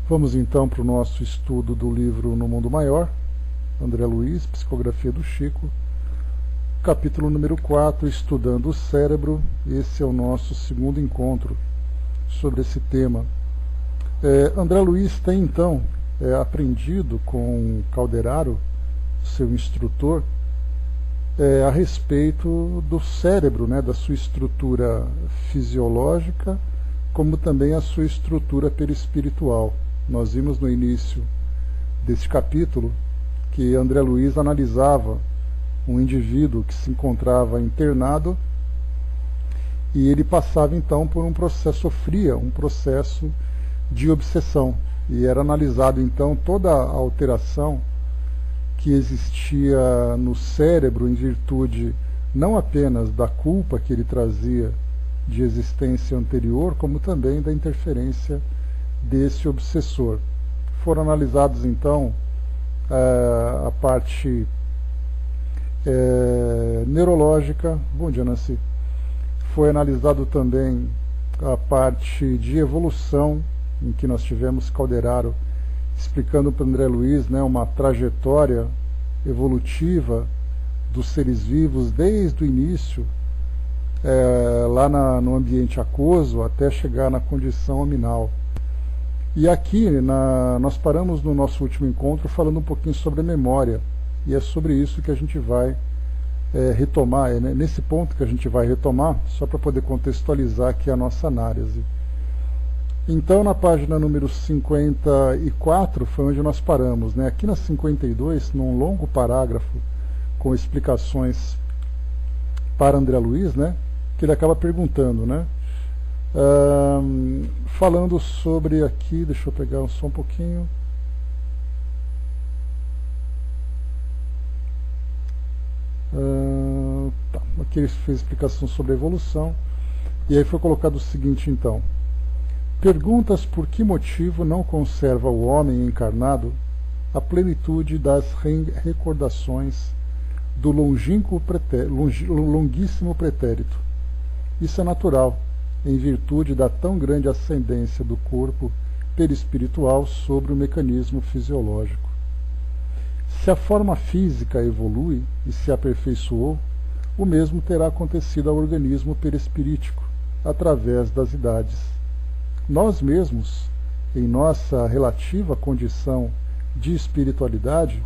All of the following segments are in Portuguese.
Vamos então para o nosso estudo do livro No Mundo Maior, André Luiz, Psicografia do Chico, capítulo número 4, Estudando o Cérebro. Esse é o nosso segundo encontro sobre esse tema. André Luiz tem então aprendido com Calderaro, seu instrutor, a respeito do cérebro, da sua estrutura fisiológica, como também a sua estrutura perispiritual. Nós vimos no início desse capítulo que André Luiz analisava um indivíduo que se encontrava internado e ele passava então por um processo, sofria um processo de obsessão, e era analisado então toda a alteração que existia no cérebro em virtude não apenas da culpa que ele trazia de existência anterior, como também da interferência desse obsessor. Foram analisados então a parte neurológica. Bom dia, Nancy. Foi analisado também a parte de evolução, em que nós tivemos Calderaro explicando para André Luiz uma trajetória evolutiva dos seres vivos desde o início, lá no ambiente aquoso, até chegar na condição aminal. E aqui nós paramos no nosso último encontro falando um pouquinho sobre a memória, e é sobre isso que a gente vai retomar, nesse ponto que a gente vai retomar, só para poder contextualizar aqui a nossa análise. Então, na página número 54 foi onde nós paramos. Aqui na 52, num longo parágrafo com explicações para André Luiz, que ele acaba perguntando, falando sobre aqui, deixa eu pegar só um pouquinho. Aqui ele fez explicação sobre a evolução, e aí foi colocado o seguinte então: perguntas por que motivo não conserva o homem encarnado a plenitude das recordações do longuíssimo pretérito. Isso é natural, em virtude da tão grande ascendência do corpo perispiritual sobre o mecanismo fisiológico. Se a forma física evolui e se aperfeiçoou, o mesmo terá acontecido ao organismo perispirítico, através das idades. Nós mesmos, em nossa relativa condição de espiritualidade,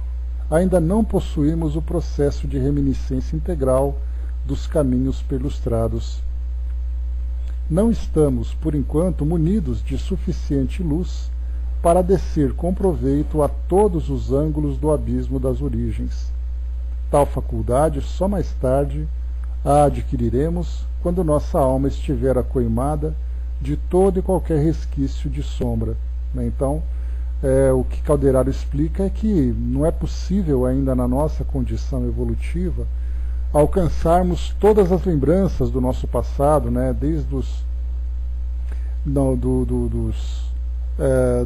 ainda não possuímos o processo de reminiscência integral dos caminhos perlustrados. Não estamos, por enquanto, munidos de suficiente luz para descer com proveito a todos os ângulos do abismo das origens. Tal faculdade só mais tarde a adquiriremos quando nossa alma estiver acoimada de todo e qualquer resquício de sombra. Então, o que Calderaro explica é que não é possível ainda na nossa condição evolutiva alcançarmos todas as lembranças do nosso passado, desde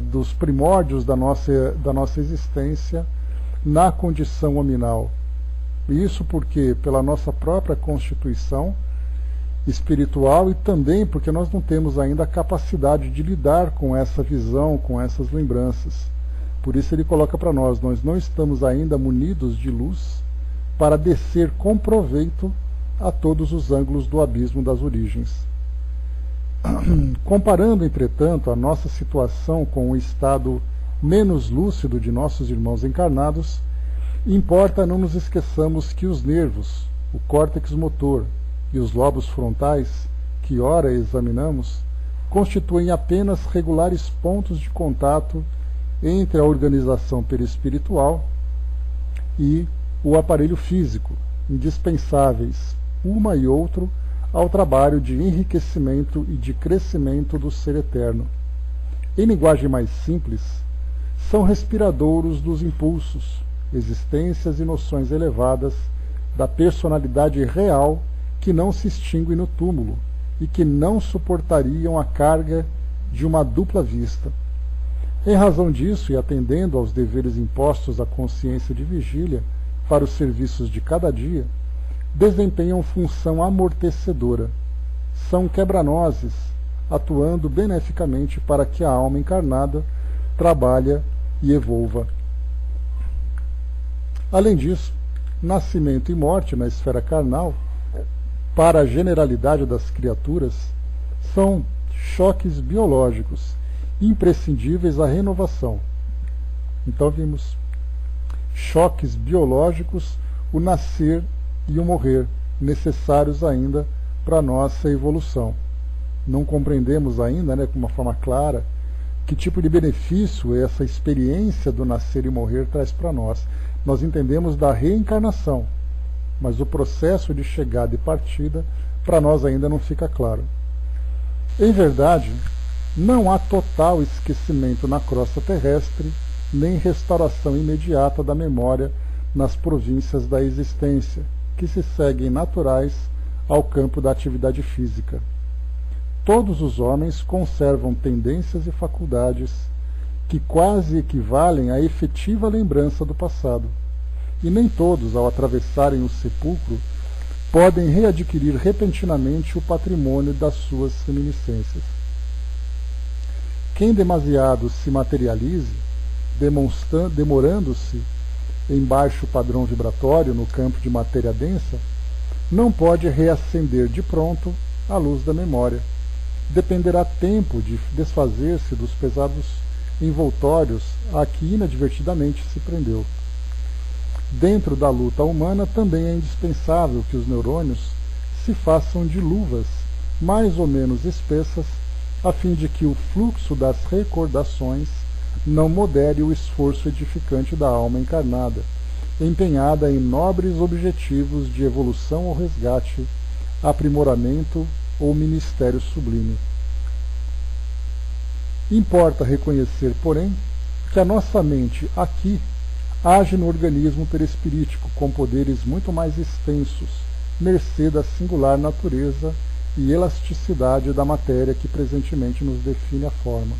dos primórdios da nossa existência na condição hominal. Isso porque, pela nossa própria constituição espiritual, e também porque nós não temos ainda a capacidade de lidar com essa visão, com essas lembranças. Por isso ele coloca para nós não estamos ainda munidos de luz para descer com proveito a todos os ângulos do abismo das origens. Comparando, entretanto, a nossa situação com o estado menos lúcido de nossos irmãos encarnados, importa não nos esqueçamos que os nervos, o córtex motor e os lobos frontais, que ora examinamos, constituem apenas regulares pontos de contato entre a organização perispiritual e o aparelho físico, indispensáveis, uma e outro, ao trabalho de enriquecimento e de crescimento do ser eterno. Em linguagem mais simples, são respiradouros dos impulsos, existências e noções elevadas da personalidade real que não se extingue no túmulo e que não suportariam a carga de uma dupla vista. Em razão disso, e atendendo aos deveres impostos à consciência de vigília para os serviços de cada dia, desempenham função amortecedora. São quebra-nozes, atuando beneficamente para que a alma encarnada trabalha e evolva. Além disso, nascimento e morte na esfera carnal, para a generalidade das criaturas, são choques biológicos imprescindíveis à renovação. Então vimos choques biológicos, o nascer e o morrer, necessários ainda para a nossa evolução. Não compreendemos ainda, com uma forma clara, que tipo de benefício essa experiência do nascer e morrer traz para nós. Nós entendemos da reencarnação, mas o processo de chegada e partida para nós ainda não fica claro. Em verdade, não há total esquecimento na crosta terrestre, nem restauração imediata da memória nas províncias da existência, que se seguem naturais ao campo da atividade física. Todos os homens conservam tendências e faculdades que quase equivalem à efetiva lembrança do passado, e nem todos, ao atravessarem o sepulcro, podem readquirir repentinamente o patrimônio das suas reminiscências. Quem demasiado se materialize, demorando-se em baixo padrão vibratório no campo de matéria densa, não pode reacender de pronto a luz da memória. Dependerá tempo de desfazer-se dos pesados envoltórios a que inadvertidamente se prendeu. Dentro da luta humana também é indispensável que os neurônios se façam de luvas mais ou menos espessas, a fim de que o fluxo das recordações não modere o esforço edificante da alma encarnada, empenhada em nobres objetivos de evolução ou resgate, aprimoramento ou ministério sublime. Importa reconhecer, porém, que a nossa mente aqui age no organismo perispirítico com poderes muito mais extensos, mercê da singular natureza e elasticidade da matéria que presentemente nos define a forma.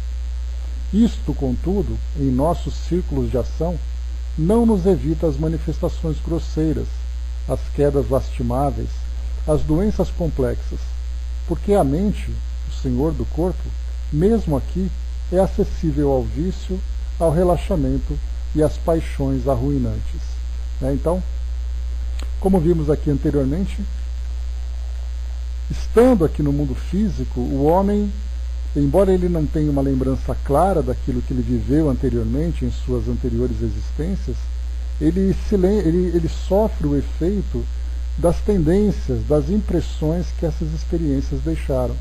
Isto, contudo, em nossos círculos de ação, não nos evita as manifestações grosseiras, as quedas lastimáveis, as doenças complexas, porque a mente, o senhor do corpo, mesmo aqui, é acessível ao vício, ao relaxamento e às paixões arruinantes. Então, como vimos aqui anteriormente, estando aqui no mundo físico, o homem, embora ele não tenha uma lembrança clara daquilo que ele viveu anteriormente, em suas anteriores existências, ele sofre o efeito das tendências, das impressões que essas experiências deixaram.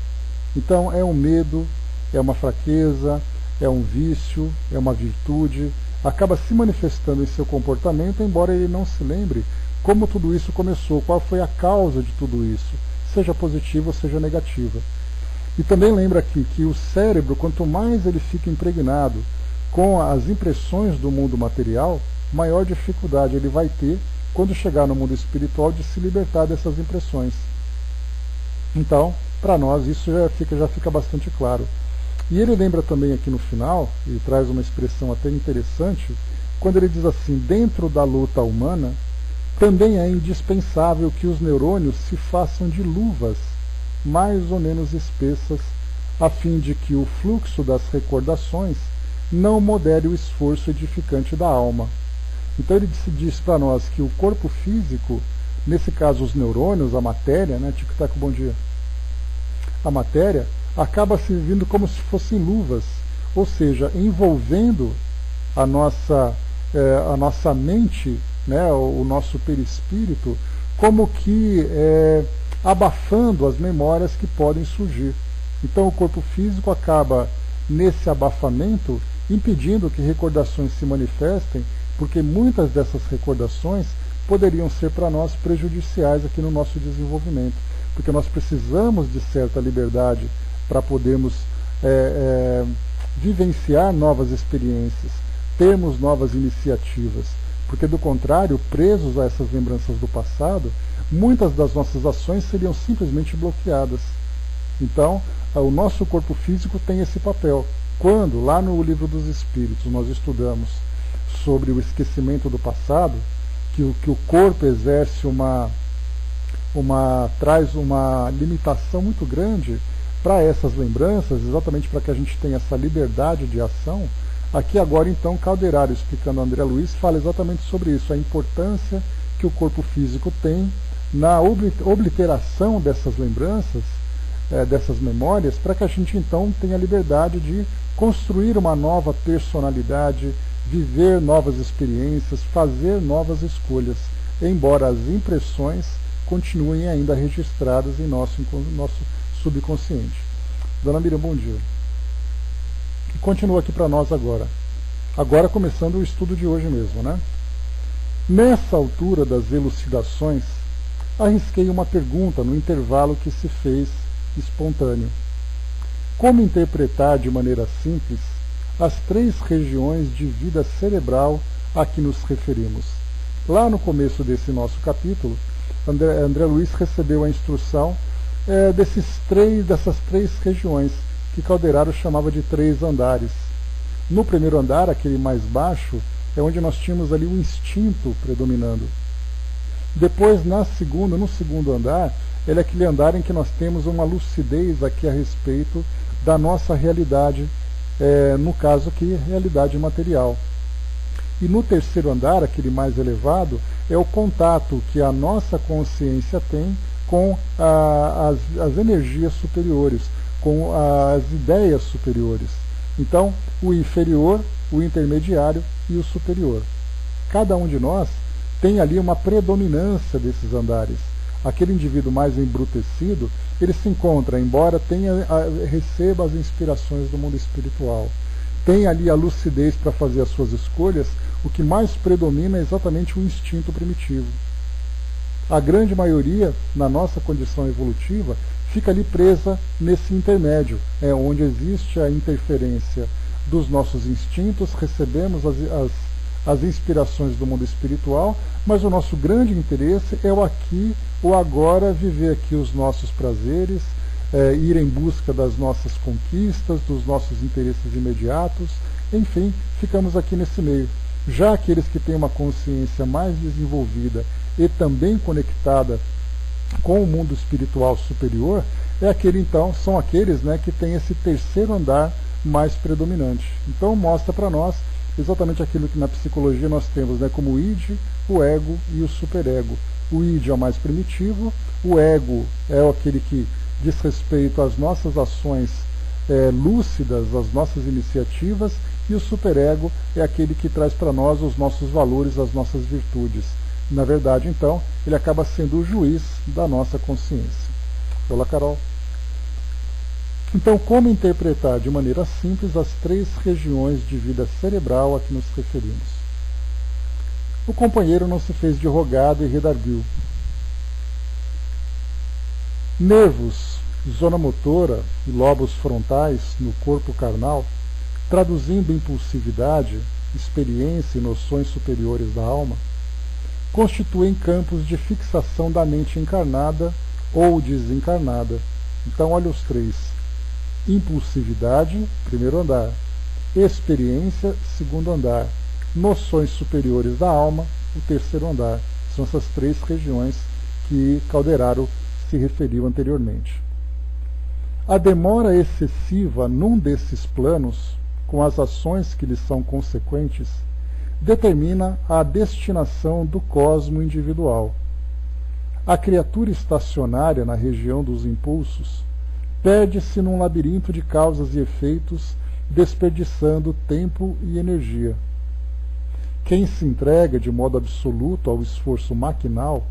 Então é um medo, é uma fraqueza, é um vício, é uma virtude, acaba se manifestando em seu comportamento, embora ele não se lembre como tudo isso começou, qual foi a causa de tudo isso, seja positiva ou seja negativa. E também lembra aqui que o cérebro, quanto mais ele fica impregnado com as impressões do mundo material, maior dificuldade ele vai ter quando chegar no mundo espiritual de se libertar dessas impressões. Então, para nós isso já fica bastante claro. E ele lembra também aqui no final, e traz uma expressão até interessante, quando ele diz assim: dentro da luta humana, também é indispensável que os neurônios se façam de luvas mais ou menos espessas, a fim de que o fluxo das recordações não modere o esforço edificante da alma. Então ele diz para nós que o corpo físico, nesse caso os neurônios, a matéria, Tic-tac, bom dia, a matéria acaba servindo como se fossem luvas, ou seja, envolvendo a nossa mente, o nosso perispírito, como que abafando as memórias que podem surgir. Então o corpo físico acaba, nesse abafamento, impedindo que recordações se manifestem, porque muitas dessas recordações poderiam ser para nós prejudiciais aqui no nosso desenvolvimento, porque nós precisamos de certa liberdade para podermos vivenciar novas experiências, termos novas iniciativas, porque do contrário, presos a essas lembranças do passado, muitas das nossas ações seriam simplesmente bloqueadas. Então, o nosso corpo físico tem esse papel. Quando, lá no Livro dos Espíritos, nós estudamos sobre o esquecimento do passado, que o corpo exerce traz uma limitação muito grande para essas lembranças, exatamente para que a gente tenha essa liberdade de ação, Aqui agora então Calderaro, explicando André Luiz, fala exatamente sobre isso, a importância que o corpo físico tem na obliteração dessas lembranças, dessas memórias, para que a gente então tenha a liberdade de construir uma nova personalidade, viver novas experiências, fazer novas escolhas, embora as impressões continuem ainda registradas em nosso subconsciente. Dona Miriam, bom dia. E continua aqui para nós agora começando o estudo de hoje mesmo, né? Nessa altura das elucidações, arrisquei uma pergunta no intervalo que se fez espontâneo. Como interpretar de maneira simples as 3 regiões de vida cerebral a que nos referimos? Lá no começo desse nosso capítulo, André Luiz recebeu a instrução dessas 3 regiões, que Calderaro chamava de 3 andares. No primeiro andar, aquele mais baixo, é onde nós tínhamos ali o instinto predominando. Depois, no segundo andar, ele é aquele andar em que nós temos uma lucidez aqui a respeito da nossa realidade, no caso aqui, realidade material. E no terceiro andar, aquele mais elevado, é o contato que a nossa consciência tem com as energias superiores, com as ideias superiores. Então, o inferior, o intermediário e o superior. Cada um de nós tem ali uma predominância desses andares. Aquele indivíduo mais embrutecido, ele se encontra, embora receba as inspirações do mundo espiritual, tem ali a lucidez para fazer as suas escolhas, o que mais predomina é exatamente o instinto primitivo. A grande maioria, na nossa condição evolutiva, fica ali presa nesse intermédio, onde existe a interferência dos nossos instintos, recebemos as inspirações do mundo espiritual, mas o nosso grande interesse é o aqui, o agora, viver aqui os nossos prazeres, ir em busca das nossas conquistas, dos nossos interesses imediatos, enfim, ficamos aqui nesse meio. Já aqueles que têm uma consciência mais desenvolvida e também conectada com o mundo espiritual superior, são aqueles, que têm esse terceiro andar mais predominante. Então mostra para nós exatamente aquilo que na psicologia nós temos, como o id, o ego e o superego. O id é o mais primitivo, o ego é aquele que diz respeito às nossas ações lúcidas, às nossas iniciativas, e o superego é aquele que traz para nós os nossos valores, as nossas virtudes. Na verdade, então, ele acaba sendo o juiz da nossa consciência. Olá, Carol. Então, como interpretar de maneira simples as 3 regiões de vida cerebral a que nos referimos? O companheiro não se fez de rogado e redarguiu. Nervos, zona motora e lobos frontais no corpo carnal, traduzindo impulsividade, experiência e noções superiores da alma, constituem campos de fixação da mente encarnada ou desencarnada. Então, olha os 3. Impulsividade, primeiro andar. Experiência, segundo andar. Noções superiores da alma, o terceiro andar. São essas 3 regiões que Calderaro se referiu anteriormente. A demora excessiva num desses planos, com as ações que lhes são consequentes, determina a destinação do cosmo individual. A criatura estacionária na região dos impulsos perde-se num labirinto de causas e efeitos, desperdiçando tempo e energia. Quem se entrega de modo absoluto ao esforço maquinal,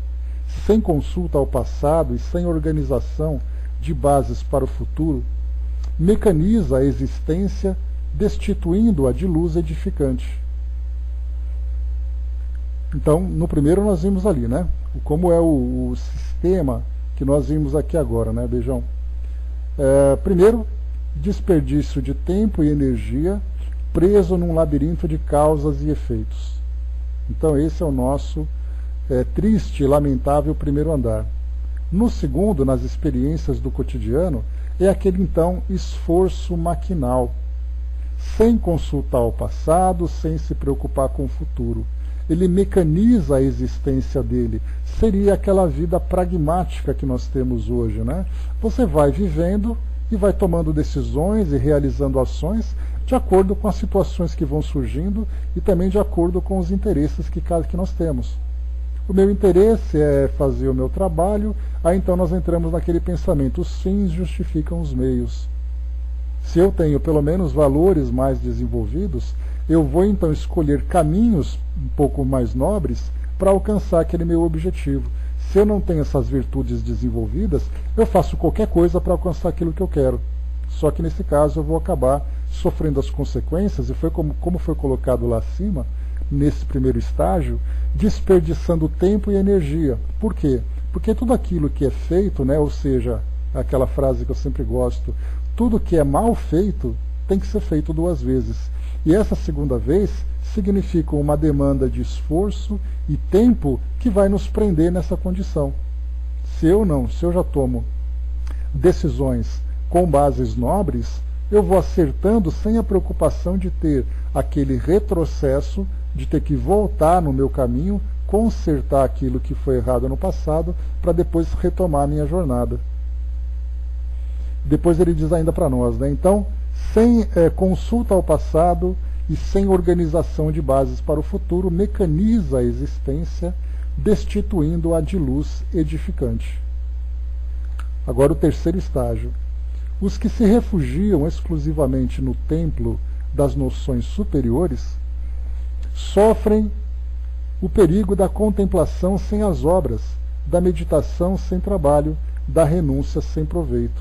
sem consulta ao passado e sem organização de bases para o futuro, mecaniza a existência, destituindo-a de luz edificante. Então, no primeiro nós vimos ali, como é o sistema que nós vimos aqui agora, Beijão? Primeiro, desperdício de tempo e energia preso num labirinto de causas e efeitos. Então, esse é o nosso triste e lamentável primeiro andar. No segundo, nas experiências do cotidiano, é aquele, então, esforço maquinal, sem consultar o passado, sem se preocupar com o futuro. Ele mecaniza a existência dele. Seria aquela vida pragmática que nós temos hoje, Você vai vivendo e vai tomando decisões e realizando ações, de acordo com as situações que vão surgindo e também de acordo com os interesses que nós temos. O meu interesse é fazer o meu trabalho, aí então nós entramos naquele pensamento, os fins justificam os meios. Se eu tenho pelo menos valores mais desenvolvidos, eu vou então escolher caminhos um pouco mais nobres para alcançar aquele meu objetivo. Se eu não tenho essas virtudes desenvolvidas, eu faço qualquer coisa para alcançar aquilo que eu quero. Só que nesse caso eu vou acabar sofrendo as consequências, e foi como foi colocado lá acima, nesse primeiro estágio, desperdiçando tempo e energia. Por quê? Porque tudo aquilo que é feito, né, ou seja, aquela frase que eu sempre gosto, tudo que é mal feito tem que ser feito 2 vezes. E essa segunda vez significa uma demanda de esforço e tempo que vai nos prender nessa condição. Se eu já tomo decisões com bases nobres, eu vou acertando sem a preocupação de ter aquele retrocesso, de ter que voltar no meu caminho, consertar aquilo que foi errado no passado, para depois retomar a minha jornada. Depois ele diz ainda para nós, né? Então, sem consulta ao passado e sem organização de bases para o futuro, mecaniza a existência, destituindo-a de luz edificante. Agora o terceiro estágio. Os que se refugiam exclusivamente no templo das noções superiores sofrem o perigo da contemplação sem as obras, da meditação sem trabalho, da renúncia sem proveito.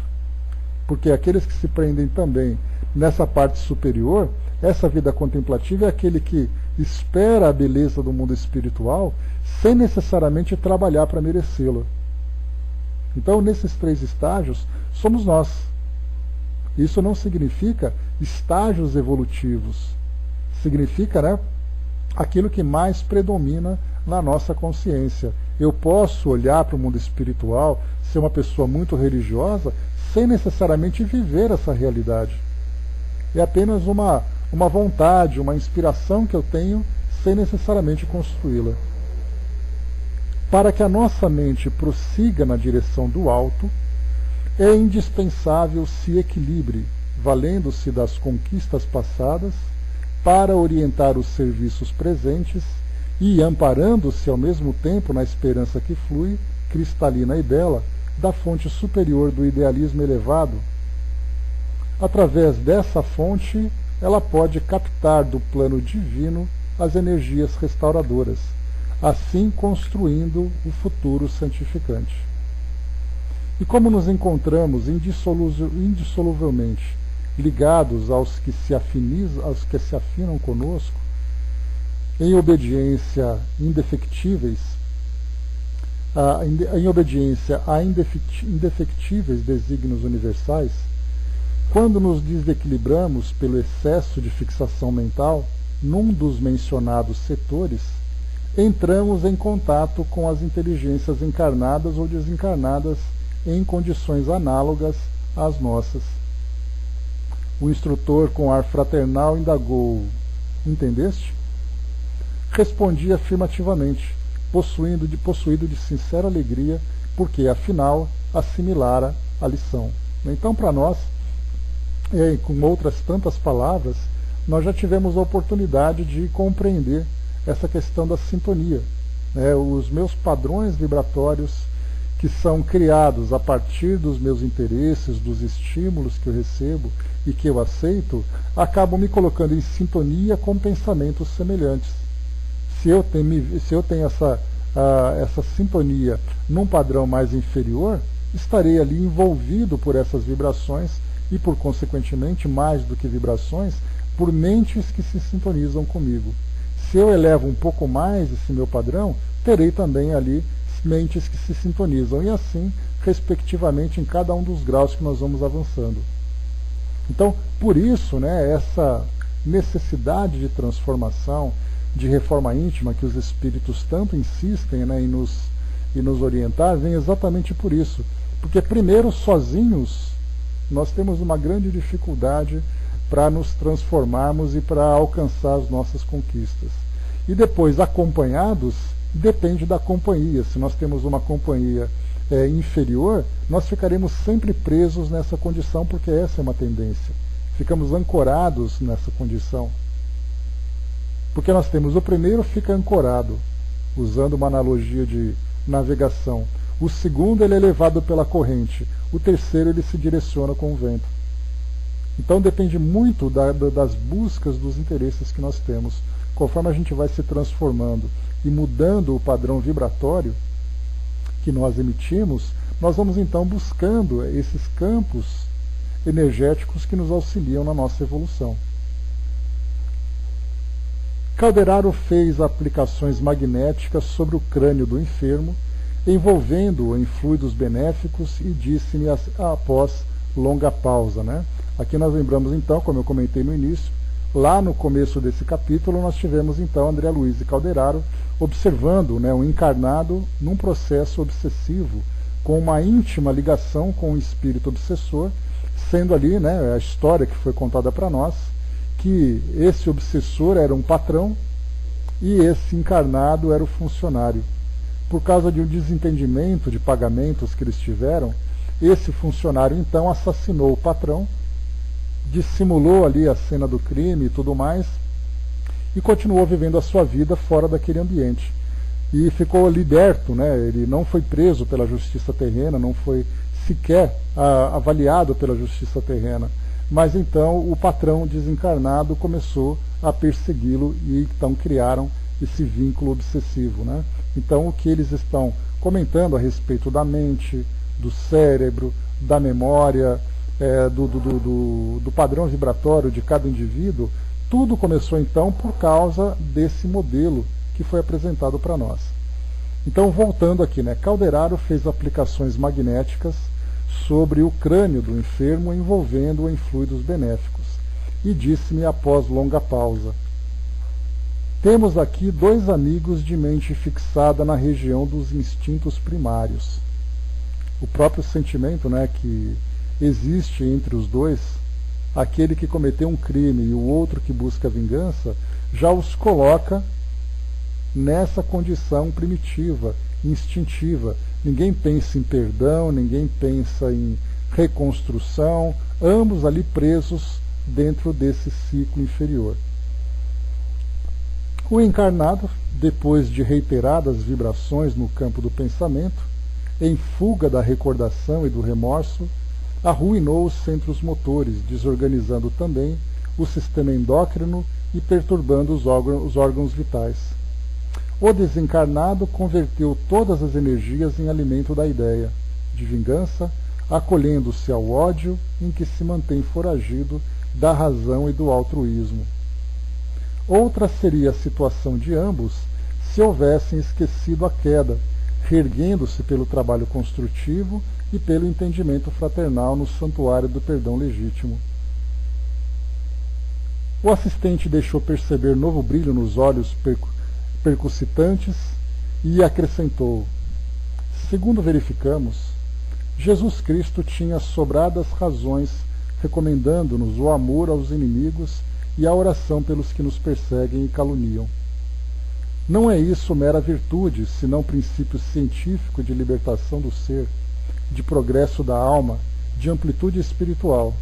Porque aqueles que se prendem também nessa parte superior, essa vida contemplativa é aquele que espera a beleza do mundo espiritual sem necessariamente trabalhar para merecê-la. Então, nesses 3 estágios, somos nós. Isso não significa estágios evolutivos. Significa, né, aquilo que mais predomina na nossa consciência. Eu posso olhar para o mundo espiritual, ser uma pessoa muito religiosa, sem necessariamente viver essa realidade. É apenas uma vontade, uma inspiração que eu tenho, sem necessariamente construí-la. Para que a nossa mente prossiga na direção do alto, é indispensável se equilibre, valendo-se das conquistas passadas, para orientar os serviços presentes e amparando-se ao mesmo tempo na esperança que flui, cristalina e bela, da fonte superior do idealismo elevado. Através dessa fonte, ela pode captar do plano divino as energias restauradoras, assim construindo o futuro santificante. E como nos encontramos indissoluvelmente ligados aos que se afinam conosco, em obediência a indefectíveis desígnios universais, quando nos desequilibramos pelo excesso de fixação mental num dos mencionados setores, entramos em contato com as inteligências encarnadas ou desencarnadas em condições análogas às nossas. O instrutor, com ar fraternal, indagou: entendeste? Respondi afirmativamente, possuído de sincera alegria, porque, afinal, assimilara a lição. Então, para nós, com outras tantas palavras, nós já tivemos a oportunidade de compreender essa questão da sintonia. Os meus padrões vibratórios, que são criados a partir dos meus interesses, dos estímulos que eu recebo e que eu aceito, acabam me colocando em sintonia com pensamentos semelhantes. Se eu tenho essa sintonia num padrão mais inferior, estarei ali envolvido por essas vibrações e, por consequentemente, mais do que vibrações, por mentes que se sintonizam comigo. Se eu elevo um pouco mais esse meu padrão, terei também ali mentes que se sintonizam, e assim, respectivamente, em cada um dos graus que nós vamos avançando. Então, por isso, essa necessidade de transformação, de reforma íntima, que os espíritos tanto insistem em nos orientar, vem exatamente por isso. Porque, primeiro, sozinhos, nós temos uma grande dificuldade para nos transformarmos e para alcançar as nossas conquistas. E depois, acompanhados, depende da companhia. Se nós temos uma companhia inferior, nós ficaremos sempre presos nessa condição, porque essa é uma tendência. ficamos ancorados nessa condição. Porque nós temos o primeiro fica ancorado, usando uma analogia de navegação. O segundo ele é levado pela corrente. O terceiro ele se direciona com o vento. Então depende muito das buscas, dos interesses que nós temos. Conforme a gente vai se transformando e mudando o padrão vibratório que nós emitimos, nós vamos então buscando esses campos energéticos que nos auxiliam na nossa evolução. Calderaro fez aplicações magnéticas sobre o crânio do enfermo, envolvendo-o em fluidos benéficos, e disse-me após longa pausa, né? Aqui nós lembramos então, como eu comentei no início, lá no começo desse capítulo nós tivemos então André Luiz de Calderaro observando, né, um encarnado num processo obsessivo, com uma íntima ligação com o espírito obsessor, sendo ali, né, a história que foi contada para nós, que esse obsessor era um patrão e esse encarnado era o funcionário. Por causa de um desentendimento de pagamentos que eles tiveram, esse funcionário então assassinou o patrão, dissimulou ali a cena do crime e tudo mais, e continuou vivendo a sua vida fora daquele ambiente. E ficou liberto, né? Ele não foi preso pela justiça terrena, não foi sequer avaliado pela justiça terrena. Mas então o patrão desencarnado começou a persegui-lo e então criaram esse vínculo obsessivo, né? Então o que eles estão comentando a respeito da mente, do cérebro, da memória, do padrão vibratório de cada indivíduo, tudo começou então por causa desse modelo que foi apresentado para nós. Então, voltando aqui, né, Calderaro fez aplicações magnéticas sobre o crânio do enfermo, envolvendo-o em fluidos benéficos, e disse-me após longa pausa: temos aqui dois amigos de mente fixada na região dos instintos primários. O próprio sentimento, né, que existe entre os dois, aquele que cometeu um crime e o outro que busca vingança, já os coloca nessa condição primitiva, instintiva. Ninguém pensa em perdão, ninguém pensa em reconstrução, ambos ali presos dentro desse ciclo inferior. O encarnado, depois de reiteradas vibrações no campo do pensamento, em fuga da recordação e do remorso, arruinou os centros motores, desorganizando também o sistema endócrino e perturbando os órgãos vitais. O desencarnado converteu todas as energias em alimento da ideia de vingança, acolhendo-se ao ódio em que se mantém foragido da razão e do altruísmo. Outra seria a situação de ambos se houvessem esquecido a queda, reerguendo-se pelo trabalho construtivo e pelo entendimento fraternal no santuário do perdão legítimo. O assistente deixou perceber novo brilho nos olhos percussitantes e acrescentou: segundo verificamos, Jesus Cristo tinha sobradas razões recomendando-nos o amor aos inimigos e a oração pelos que nos perseguem e caluniam. Não é isso mera virtude, senão princípio científico de libertação do ser, de progresso da alma, de amplitude espiritual.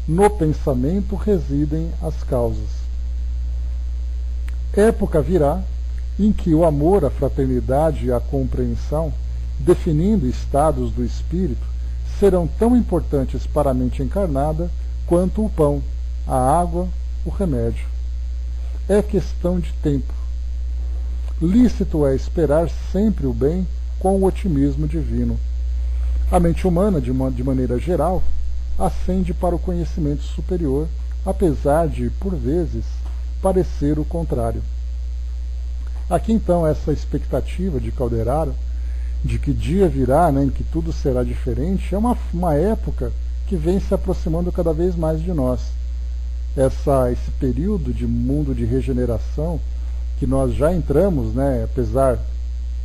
No pensamento residem as causas. Época virá em que o amor, a fraternidade e a compreensão, definindo estados do espírito, serão tão importantes para a mente encarnada quanto o pão, a água, o remédio. É questão de tempo. Lícito é esperar sempre o bem com o otimismo divino. A mente humana, de maneira geral, ascende para o conhecimento superior, apesar de, por vezes, parecer o contrário. Aqui, então, essa expectativa de Calderaro, de que dia virá, né, em que tudo será diferente, é uma época que vem se aproximando cada vez mais de nós. Esse período de mundo de regeneração, que nós já entramos, né, apesar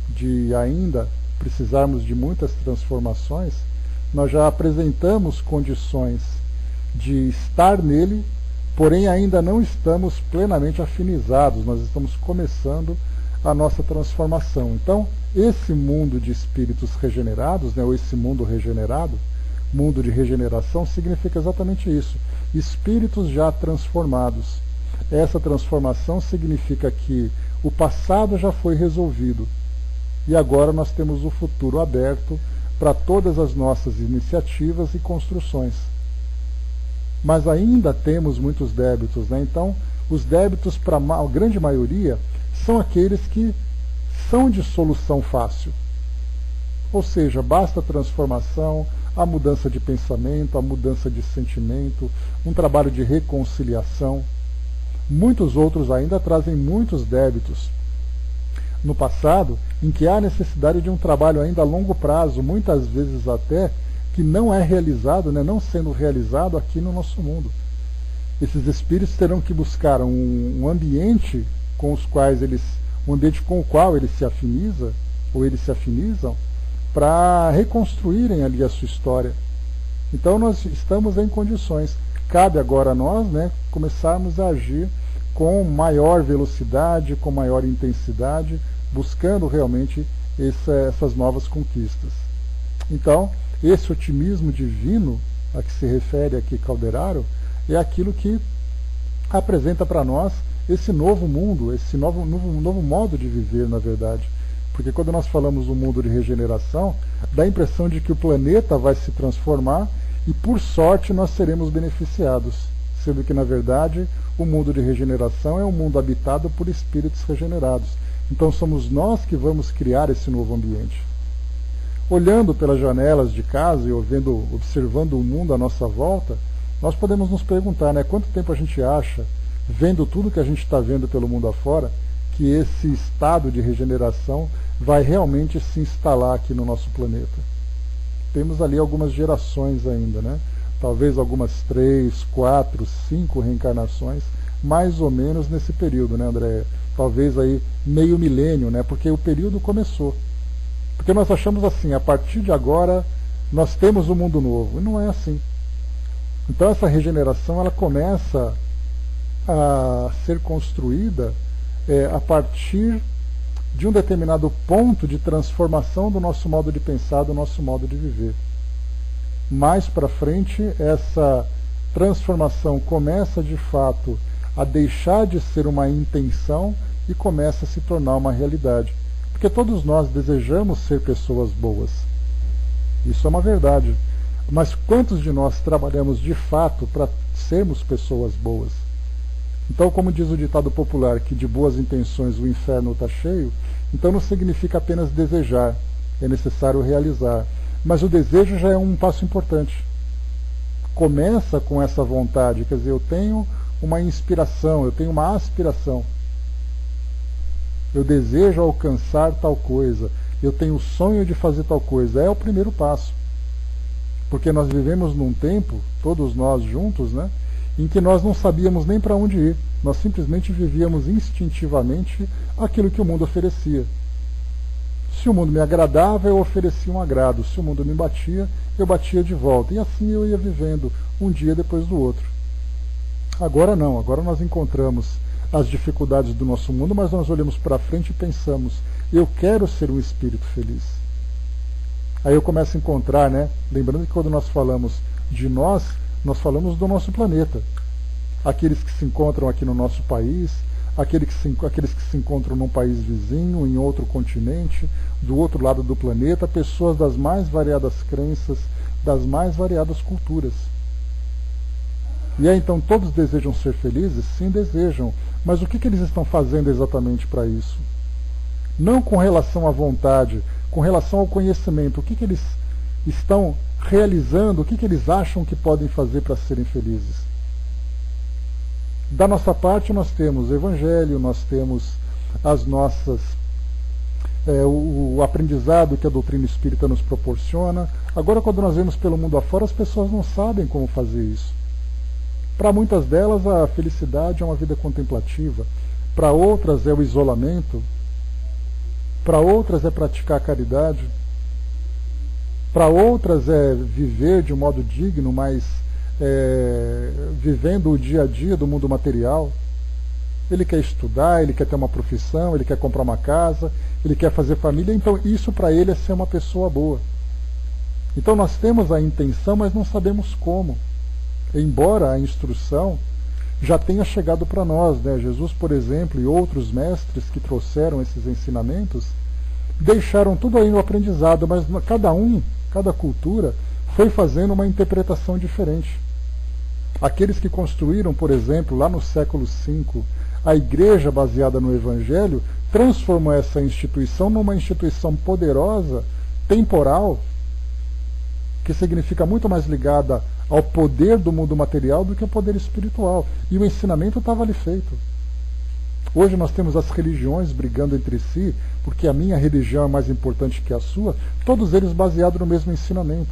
de ainda precisarmos de muitas transformações, nós já apresentamos condições de estar nele, porém ainda não estamos plenamente afinizados, nós estamos começando a nossa transformação. Então, esse mundo de espíritos regenerados, né, ou esse mundo regenerado, mundo de regeneração significa exatamente isso, espíritos já transformados. Essa transformação significa que o passado já foi resolvido e agora nós temos o futuro aberto para todas as nossas iniciativas e construções. Mas ainda temos muitos débitos, né? Então, os débitos, para a grande maioria, são aqueles que são de solução fácil. Ou seja, basta a transformação, a mudança de pensamento, a mudança de sentimento, um trabalho de reconciliação. Muitos outros ainda trazem muitos débitos no passado, em que há necessidade de um trabalho ainda a longo prazo, muitas vezes até, que não é realizado, né, não sendo realizado aqui no nosso mundo. Esses espíritos terão que buscar um ambiente com os quais um ambiente com o qual eles se afinizam, ou eles se afinizam, para reconstruírem ali a sua história. Então nós estamos em condições. Cabe agora a nós, né, começarmos a agir com maior velocidade, com maior intensidade, buscando realmente essas novas conquistas. Então, esse otimismo divino a que se refere aqui Calderaro é aquilo que apresenta para nós esse novo mundo, esse novo modo de viver, na verdade. Porque quando nós falamos do mundo de regeneração, dá a impressão de que o planeta vai se transformar e, por sorte, nós seremos beneficiados. Sendo que, na verdade, o mundo de regeneração é um mundo habitado por espíritos regenerados. Então somos nós que vamos criar esse novo ambiente. Olhando pelas janelas de casa e observando o mundo à nossa volta, nós podemos nos perguntar, né, quanto tempo a gente acha, vendo tudo que a gente está vendo pelo mundo afora, que esse estado de regeneração vai realmente se instalar aqui no nosso planeta. Temos ali algumas gerações ainda, né? Talvez algumas 3, 4, 5 reencarnações, mais ou menos nesse período, né, André? Talvez aí meio milênio, né? Porque o período começou. Porque nós achamos assim, a partir de agora nós temos um mundo novo. E não é assim. Então essa regeneração ela começa a ser construída a partir de um determinado ponto de transformação do nosso modo de pensar, do nosso modo de viver. Mais para frente, essa transformação começa de fato a deixar de ser uma intenção e começa a se tornar uma realidade. Porque todos nós desejamos ser pessoas boas. Isso é uma verdade. Mas quantos de nós trabalhamos de fato para sermos pessoas boas? Então, como diz o ditado popular, que de boas intenções o inferno está cheio, então não significa apenas desejar, é necessário realizar. Mas o desejo já é um passo importante. Começa com essa vontade, quer dizer, eu tenho uma inspiração, eu tenho uma aspiração. Eu desejo alcançar tal coisa, eu tenho o sonho de fazer tal coisa. É o primeiro passo. Porque nós vivemos num tempo, todos nós juntos, né, em que nós não sabíamos nem para onde ir. Nós simplesmente vivíamos instintivamente aquilo que o mundo oferecia. Se o mundo me agradava, eu oferecia um agrado. Se o mundo me batia, eu batia de volta. E assim eu ia vivendo, um dia depois do outro. Agora não, agora nós encontramos as dificuldades do nosso mundo, mas nós olhamos para frente e pensamos, eu quero ser um espírito feliz. Aí eu começo a encontrar, né? Lembrando que quando nós falamos de nós falamos do nosso planeta. Aqueles que se encontram aqui no nosso país, aqueles que se encontram num país vizinho, em outro continente, do outro lado do planeta, pessoas das mais variadas crenças, das mais variadas culturas. E aí então todos desejam ser felizes? Sim, desejam. Mas o que eles estão fazendo exatamente para isso? Não com relação à vontade, com relação ao conhecimento. O que eles estão realizando, o que eles acham que podem fazer para serem felizes? Da nossa parte nós temos o Evangelho, nós temos as nossas o aprendizado que a doutrina espírita nos proporciona. Agora, quando nós vemos pelo mundo afora, as pessoas não sabem como fazer isso. Para muitas delas a felicidade é uma vida contemplativa, para outras é o isolamento, para outras é praticar a caridade, para outras é viver de um modo digno, mas vivendo o dia a dia do mundo material. Ele quer estudar, ele quer ter uma profissão, ele quer comprar uma casa, ele quer fazer família, então isso para ele é ser uma pessoa boa. Então nós temos a intenção, mas não sabemos como. Embora a instrução já tenha chegado para nós, né? Jesus, por exemplo, e outros mestres que trouxeram esses ensinamentos, deixaram tudo aí no aprendizado, mas cada cultura, foi fazendo uma interpretação diferente. Aqueles que construíram, por exemplo, lá no século V, a igreja baseada no Evangelho, transformou essa instituição numa instituição poderosa, temporal, que significa muito mais ligada ao poder do mundo material do que ao poder espiritual. E o ensinamento estava ali feito. Hoje nós temos as religiões brigando entre si, porque a minha religião é mais importante que a sua, todos eles baseados no mesmo ensinamento.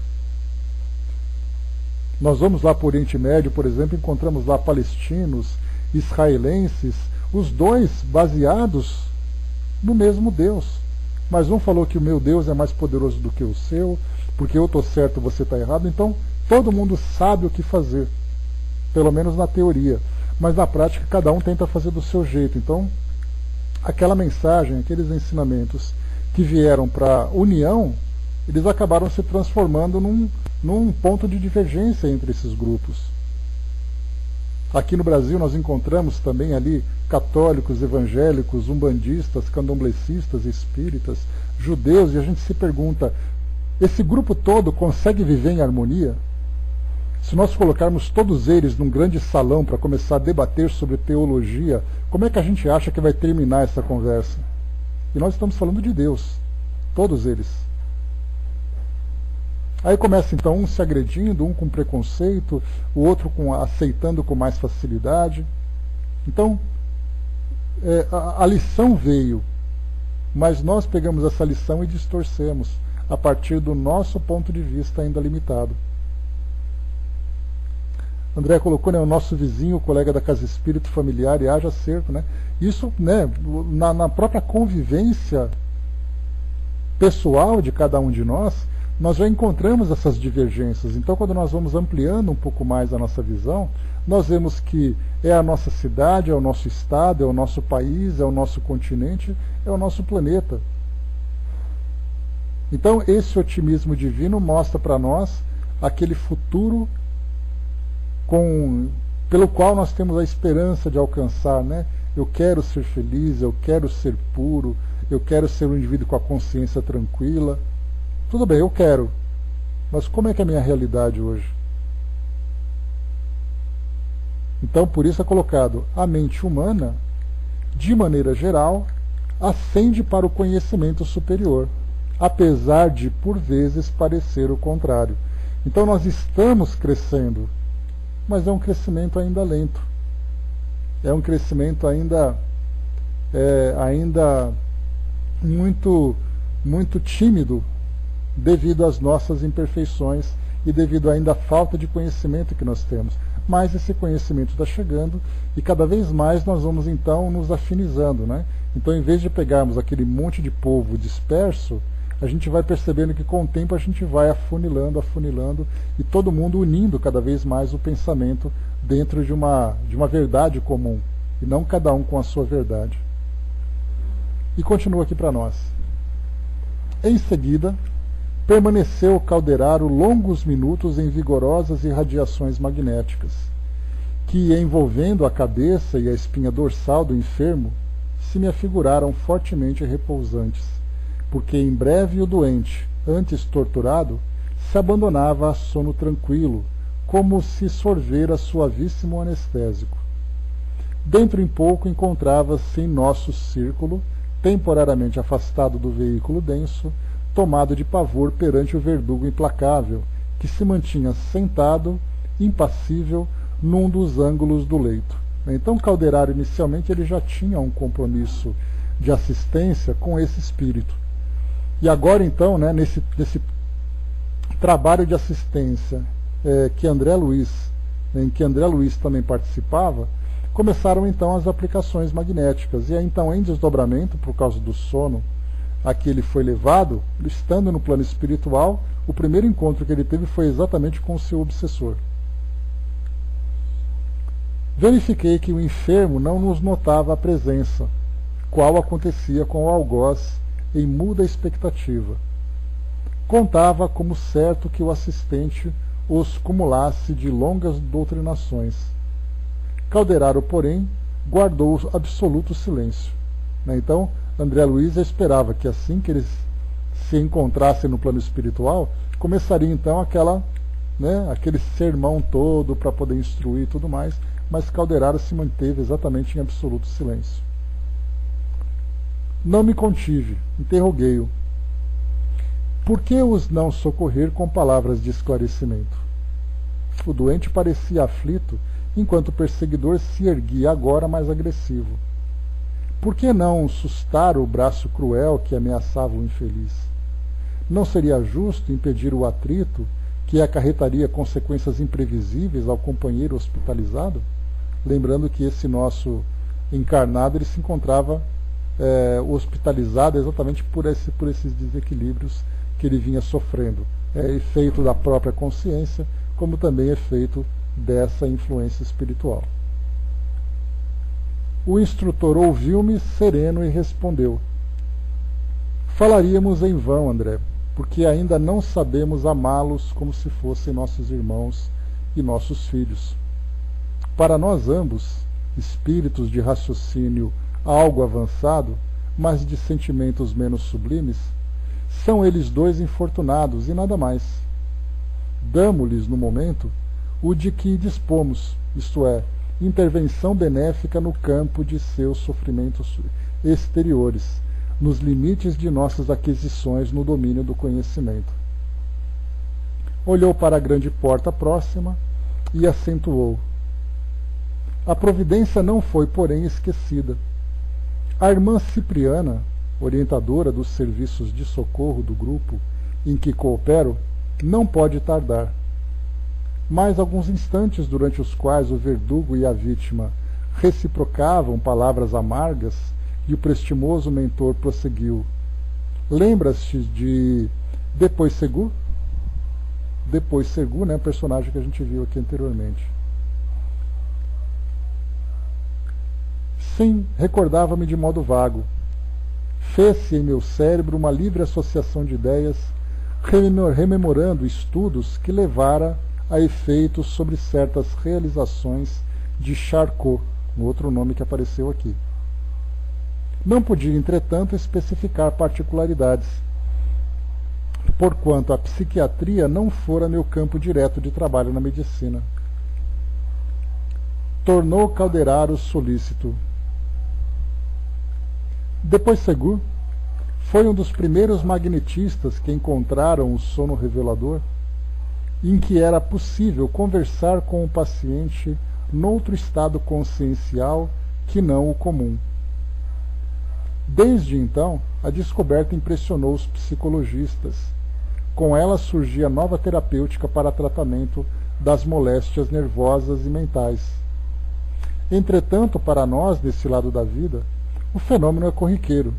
Nós vamos lá para o Oriente Médio, por exemplo, encontramos lá palestinos, israelenses, os dois baseados no mesmo Deus. Mas um falou que o meu Deus é mais poderoso do que o seu, porque eu estou certo, você está errado. Então, todo mundo sabe o que fazer, pelo menos na teoria. Mas na prática, cada um tenta fazer do seu jeito. Então, aquela mensagem, aqueles ensinamentos que vieram para a união, eles acabaram se transformando num ponto de divergência entre esses grupos. Aqui no Brasil nós encontramos também ali católicos, evangélicos, umbandistas, candomblecistas, espíritas, judeus, e a gente se pergunta, esse grupo todo consegue viver em harmonia? Se nós colocarmos todos eles num grande salão para começar a debater sobre teologia, como é que a gente acha que vai terminar essa conversa? E nós estamos falando de Deus, todos eles. Aí começa então um se agredindo, um com preconceito, o outro aceitando com mais facilidade. Então, a lição veio, mas nós pegamos essa lição e distorcemos, a partir do nosso ponto de vista ainda limitado. André colocou, né, o nosso vizinho, o colega da casa espírito familiar, e haja certo, né? Isso, né, na própria convivência pessoal de cada um de nós já encontramos essas divergências. Então, quando nós vamos ampliando um pouco mais a nossa visão, nós vemos que é a nossa cidade, é o nosso estado, é o nosso país, é o nosso continente, é o nosso planeta. Então, esse otimismo divino mostra para nós aquele futuro pelo qual nós temos a esperança de alcançar, né? Eu quero ser feliz, eu quero ser puro, eu quero ser um indivíduo com a consciência tranquila. Tudo bem, eu quero, mas como é que é a minha realidade hoje? Então, por isso é colocado, a mente humana, de maneira geral, ascende para o conhecimento superior, apesar de, por vezes, parecer o contrário. Então, nós estamos crescendo, mas é um crescimento ainda lento. É um crescimento ainda muito, muito tímido, devido às nossas imperfeições e devido ainda à falta de conhecimento que nós temos. Mas esse conhecimento está chegando e cada vez mais nós vamos então nos afinizando, né? Então, em vez de pegarmos aquele monte de povo disperso, a gente vai percebendo que com o tempo a gente vai afunilando e todo mundo unindo cada vez mais o pensamento dentro de uma verdade comum e não cada um com a sua verdade. E continua aqui para nós. Em seguida, permaneceu Calderaro longos minutos em vigorosas irradiações magnéticas, que, envolvendo a cabeça e a espinha dorsal do enfermo, se me afiguraram fortemente repousantes, porque em breve o doente, antes torturado, se abandonava a sono tranquilo, como se sorvera suavíssimo anestésico. Dentro em pouco encontrava-se em nosso círculo, temporariamente afastado do veículo denso, tomado de pavor perante o verdugo implacável, que se mantinha sentado, impassível, num dos ângulos do leito. Então, Calderaro, inicialmente, ele já tinha um compromisso de assistência com esse espírito. E agora, então, né, nesse trabalho de assistência em que André Luiz também participava, começaram, então, as aplicações magnéticas. E aí, então, em desdobramento, por causa do sono a que ele foi levado, estando no plano espiritual, o primeiro encontro que ele teve foi exatamente com o seu obsessor. Verifiquei que o enfermo não nos notava a presença, qual acontecia com o algoz em muda expectativa. contava como certo que o assistente os cumulasse de longas doutrinações. Calderaro, porém, guardou absoluto silêncio. Então, André Luiz esperava que assim que eles se encontrassem no plano espiritual, começaria então aquele sermão todo para poder instruir e tudo mais, mas Calderaro se manteve exatamente em absoluto silêncio. Não me contive, interroguei-o. Por que os não socorrer com palavras de esclarecimento? O doente parecia aflito, enquanto o perseguidor se erguia agora mais agressivo. Por que não sustar o braço cruel que ameaçava o infeliz? Não seria justo impedir o atrito que acarretaria consequências imprevisíveis ao companheiro hospitalizado? Lembrando que esse nosso encarnado ele se encontrava hospitalizado exatamente por esses desequilíbrios que ele vinha sofrendo. É efeito da própria consciência, como também efeito dessa influência espiritual. O instrutor ouviu-me sereno e respondeu: falaríamos em vão, André, porque ainda não sabemos amá-los como se fossem nossos irmãos e nossos filhos. Para nós ambos, espíritos de raciocínio algo avançado, mas de sentimentos menos sublimes, são eles dois infortunados e nada mais. Damo-lhes, no momento, o de que dispomos, isto é, intervenção benéfica no campo de seus sofrimentos exteriores, nos limites de nossas aquisições no domínio do conhecimento. Olhou para a grande porta próxima e acentuou: a providência não foi, porém, esquecida. A irmã Cipriana, orientadora dos serviços de socorro do grupo em que coopero, não pode tardar. Mais alguns instantes durante os quais o verdugo e a vítima reciprocavam palavras amargas e o prestimoso mentor prosseguiu: lembras-te de Depois Segur? Depois Segur, né, personagem que a gente viu aqui anteriormente. Sim, recordava-me de modo vago. Fez-se em meu cérebro uma livre associação de ideias, rememorando estudos que levara a efeitos sobre certas realizações de Charcot, um outro nome que apareceu aqui. Não podia, entretanto, especificar particularidades, porquanto a psiquiatria não fora meu campo direto de trabalho na medicina. Tornou Calderaro solícito. Depois Segur foi um dos primeiros magnetistas que encontraram o sono revelador, em que era possível conversar com o paciente noutro estado consciencial que não o comum. Desde então, a descoberta impressionou os psicologistas. Com ela surgia nova terapêutica para tratamento das moléstias nervosas e mentais. Entretanto, para nós, desse lado da vida, o fenômeno é corriqueiro.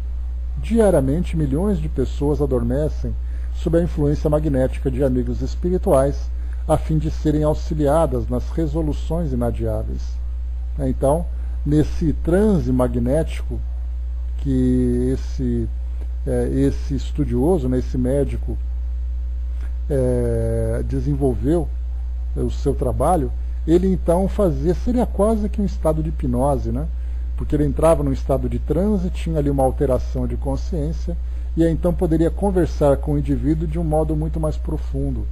Diariamente, milhões de pessoas adormecem sob a influência magnética de amigos espirituais, a fim de serem auxiliadas nas resoluções inadiáveis. Então, nesse transe magnético que esse estudioso, esse médico, desenvolveu o seu trabalho, ele então seria quase que um estado de hipnose, né? Porque ele entrava num estado de transe, tinha ali uma alteração de consciência, e aí então poderia conversar com o indivíduo de um modo muito mais profundo,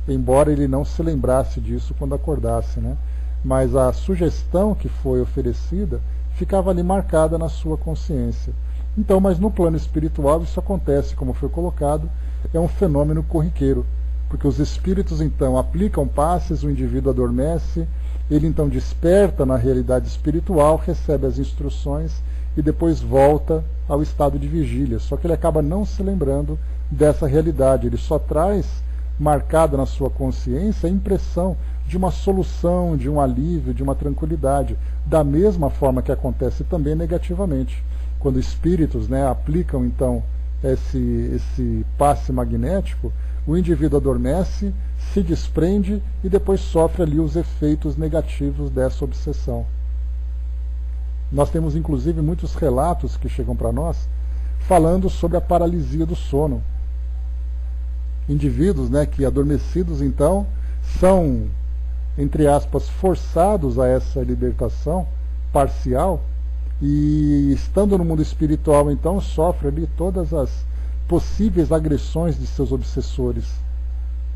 embora ele não se lembrasse disso quando acordasse, né? Mas a sugestão que foi oferecida ficava ali marcada na sua consciência. Então, mas no plano espiritual isso acontece, como foi colocado, é um fenômeno corriqueiro, porque os espíritos então aplicam passes, o indivíduo adormece, ele então desperta na realidade espiritual, recebe as instruções e depois volta ao estado de vigília. Só que ele acaba não se lembrando dessa realidade, ele só traz marcada na sua consciência a impressão de uma solução, de um alívio, de uma tranquilidade, da mesma forma que acontece também negativamente. Quando espíritos, né, aplicam então esse passe magnético, o indivíduo adormece, se desprende e depois sofre ali os efeitos negativos dessa obsessão. Nós temos inclusive muitos relatos que chegam para nós falando sobre a paralisia do sono. indivíduos, né, que adormecidos então são, entre aspas, forçados a essa libertação parcial, e estando no mundo espiritual então sofre ali todas as possíveis agressões de seus obsessores.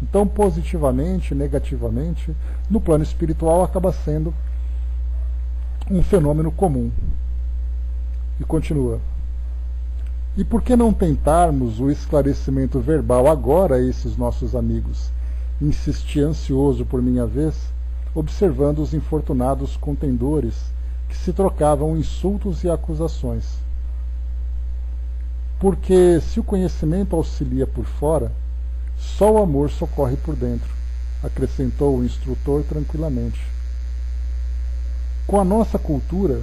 Então, positivamente, negativamente, no plano espiritual acaba sendo um fenômeno comum. E continua. E por que não tentarmos o esclarecimento verbal agora a esses nossos amigos? Insisti ansioso por minha vez, observando os infortunados contendores que se trocavam insultos e acusações. Porque se o conhecimento auxilia por fora, só o amor socorre por dentro, acrescentou o instrutor tranquilamente. Com a nossa cultura,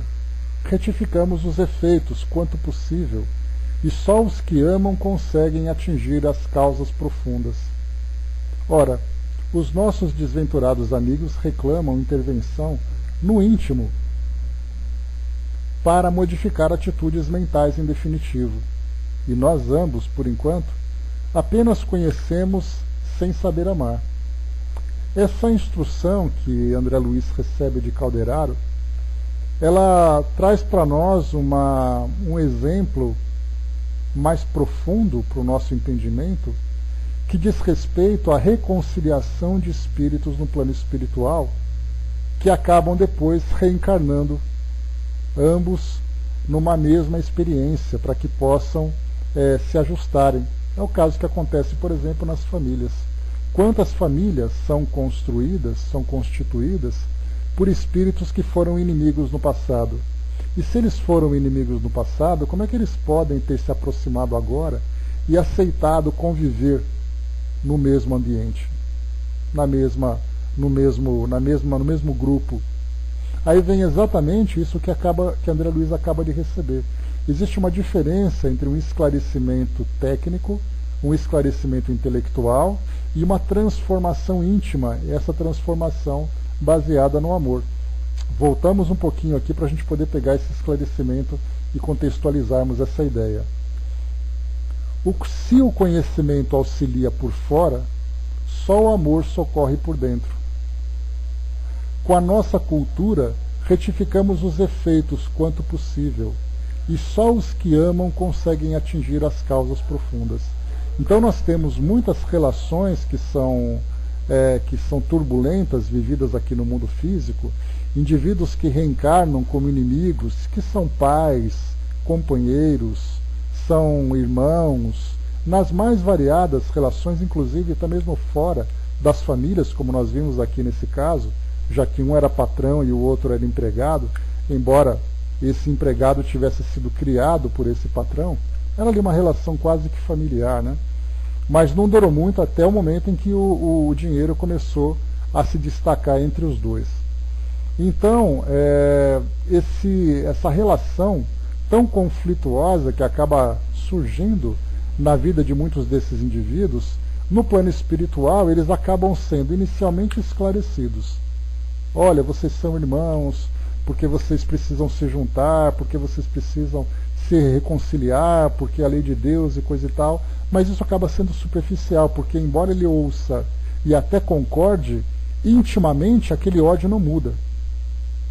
retificamos os efeitos quanto possível, e só os que amam conseguem atingir as causas profundas. Ora, os nossos desventurados amigos reclamam intervenção no íntimo para modificar atitudes mentais em definitivo, e nós ambos, por enquanto, apenas conhecemos sem saber amar. Essa instrução que André Luiz recebe de Calderaro, ela traz para nós um exemplo mais profundo para o nosso entendimento, que diz respeito à reconciliação de espíritos no plano espiritual, que acabam depois reencarnando, ambos numa mesma experiência, para que possam se ajustarem. É o caso que acontece, por exemplo, nas famílias. Quantas famílias são construídas, são constituídas por espíritos que foram inimigos no passado? E se eles foram inimigos no passado, como é que eles podem ter se aproximado agora e aceitado conviver no mesmo ambiente, no mesmo grupo? Aí vem exatamente isso que André Luiz acaba de receber. Existe uma diferença entre um esclarecimento técnico, um esclarecimento intelectual e uma transformação íntima, e essa transformação baseada no amor. Voltamos um pouquinho aqui para a gente poder pegar esse esclarecimento e contextualizarmos essa ideia. Se o conhecimento auxilia por fora, só o amor socorre por dentro. Com a nossa cultura, retificamos os efeitos quanto possível, e só os que amam conseguem atingir as causas profundas. Então nós temos muitas relações que são turbulentas, vividas aqui no mundo físico, indivíduos que reencarnam como inimigos, que são pais, companheiros, são irmãos, nas mais variadas relações, inclusive até mesmo fora das famílias, como nós vimos aqui nesse caso, já que um era patrão e o outro era empregado, embora esse empregado tivesse sido criado por esse patrão, era ali uma relação quase que familiar, né? Mas não durou muito até o momento em que o dinheiro começou a se destacar entre os dois. Então, essa relação tão conflituosa que acaba surgindo na vida de muitos desses indivíduos, no plano espiritual, eles acabam sendo inicialmente esclarecidos. Olha, vocês são irmãos, porque vocês precisam se juntar, porque vocês precisam se reconciliar, porque é a lei de Deus e coisa e tal, mas isso acaba sendo superficial, porque embora ele ouça e até concorde, intimamente aquele ódio não muda.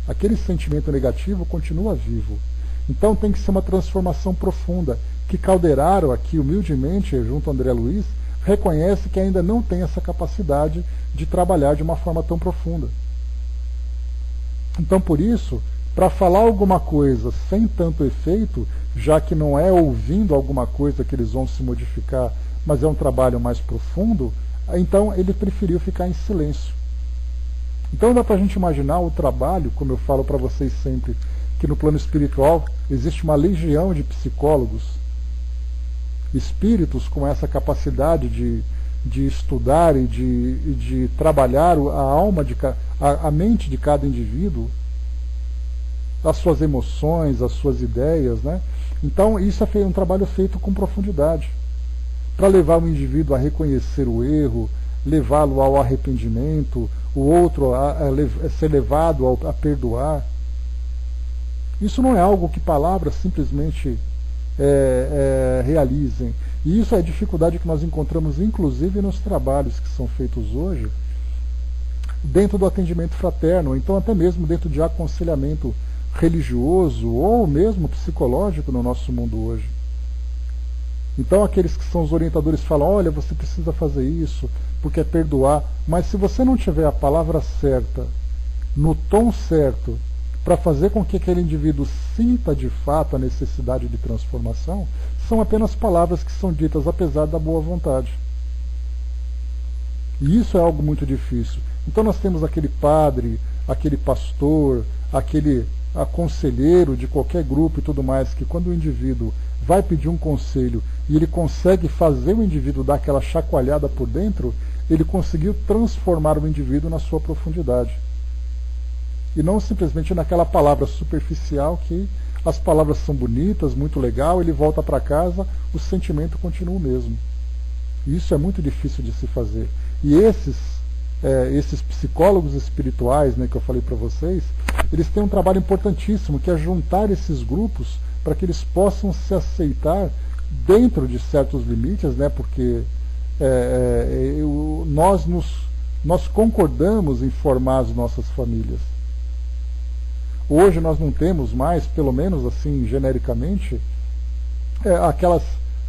Aquele sentimento negativo continua vivo. Então tem que ser uma transformação profunda, que Calderaro, aqui humildemente, junto a André Luiz, reconhece que ainda não tem essa capacidade de trabalhar de uma forma tão profunda. Então, por isso, para falar alguma coisa sem tanto efeito, já que não é ouvindo alguma coisa que eles vão se modificar, mas é um trabalho mais profundo, então ele preferiu ficar em silêncio. Então dá para a gente imaginar o trabalho, como eu falo para vocês sempre, que no plano espiritual existe uma legião de psicólogos, espíritos com essa capacidade de estudar e de trabalhar a alma, a mente de cada indivíduo, as suas emoções, as suas ideias, né? Então isso é um trabalho feito com profundidade, para levar o indivíduo a reconhecer o erro, levá-lo ao arrependimento, o outro a ser levado a perdoar. Isso não é algo que palavras simplesmente realizem. E isso é a dificuldade que nós encontramos, inclusive, nos trabalhos que são feitos hoje, dentro do atendimento fraterno, ou então até mesmo dentro de aconselhamento religioso ou mesmo psicológico no nosso mundo hoje. Então aqueles que são os orientadores falam, olha, você precisa fazer isso, porque é perdoar, mas se você não tiver a palavra certa, no tom certo, para fazer com que aquele indivíduo sinta de fato a necessidade de transformação, são apenas palavras que são ditas apesar da boa vontade. E isso é algo muito difícil. Então nós temos aquele padre, aquele pastor, aquele conselheiro de qualquer grupo e tudo mais, que quando o indivíduo vai pedir um conselho e ele consegue fazer o indivíduo dar aquela chacoalhada por dentro, ele conseguiu transformar o indivíduo na sua profundidade. E não simplesmente naquela palavra superficial que as palavras são bonitas, muito legal, ele volta para casa, o sentimento continua o mesmo. E isso é muito difícil de se fazer. E esses psicólogos espirituais, né, que eu falei para vocês, eles têm um trabalho importantíssimo, que é juntar esses grupos para que eles possam se aceitar dentro de certos limites, né, porque nós concordamos em formar as nossas famílias. Hoje nós não temos mais, pelo menos assim genericamente, aquelas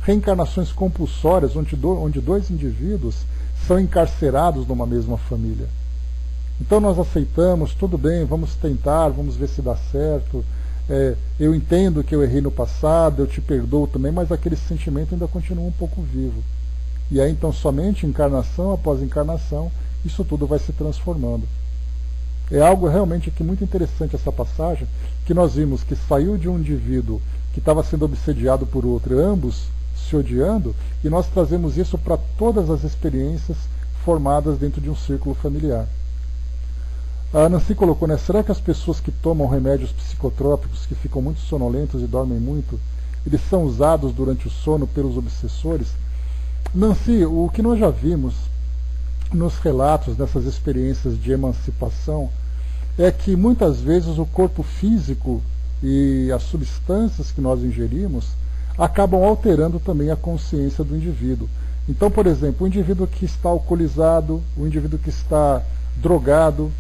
reencarnações compulsórias onde dois indivíduos são encarcerados numa mesma família. Então nós aceitamos, tudo bem, vamos tentar, vamos ver se dá certo, eu entendo que eu errei no passado, eu te perdoo também, mas aquele sentimento ainda continua um pouco vivo. E aí então somente encarnação após encarnação, isso tudo vai se transformando. É algo realmente aqui muito interessante essa passagem, que nós vimos que saiu de um indivíduo que estava sendo obsediado por outro, ambos se odiando, e nós trazemos isso para todas as experiências formadas dentro de um círculo familiar. A Nancy colocou, né, será que as pessoas que tomam remédios psicotrópicos, que ficam muito sonolentos e dormem muito, eles são usados durante o sono pelos obsessores? Nancy, o que nós já vimos nos relatos dessas experiências de emancipação é que muitas vezes o corpo físico e as substâncias que nós ingerimos acabam alterando também a consciência do indivíduo. Então, por exemplo, o indivíduo que está alcoolizado, o indivíduo que está drogado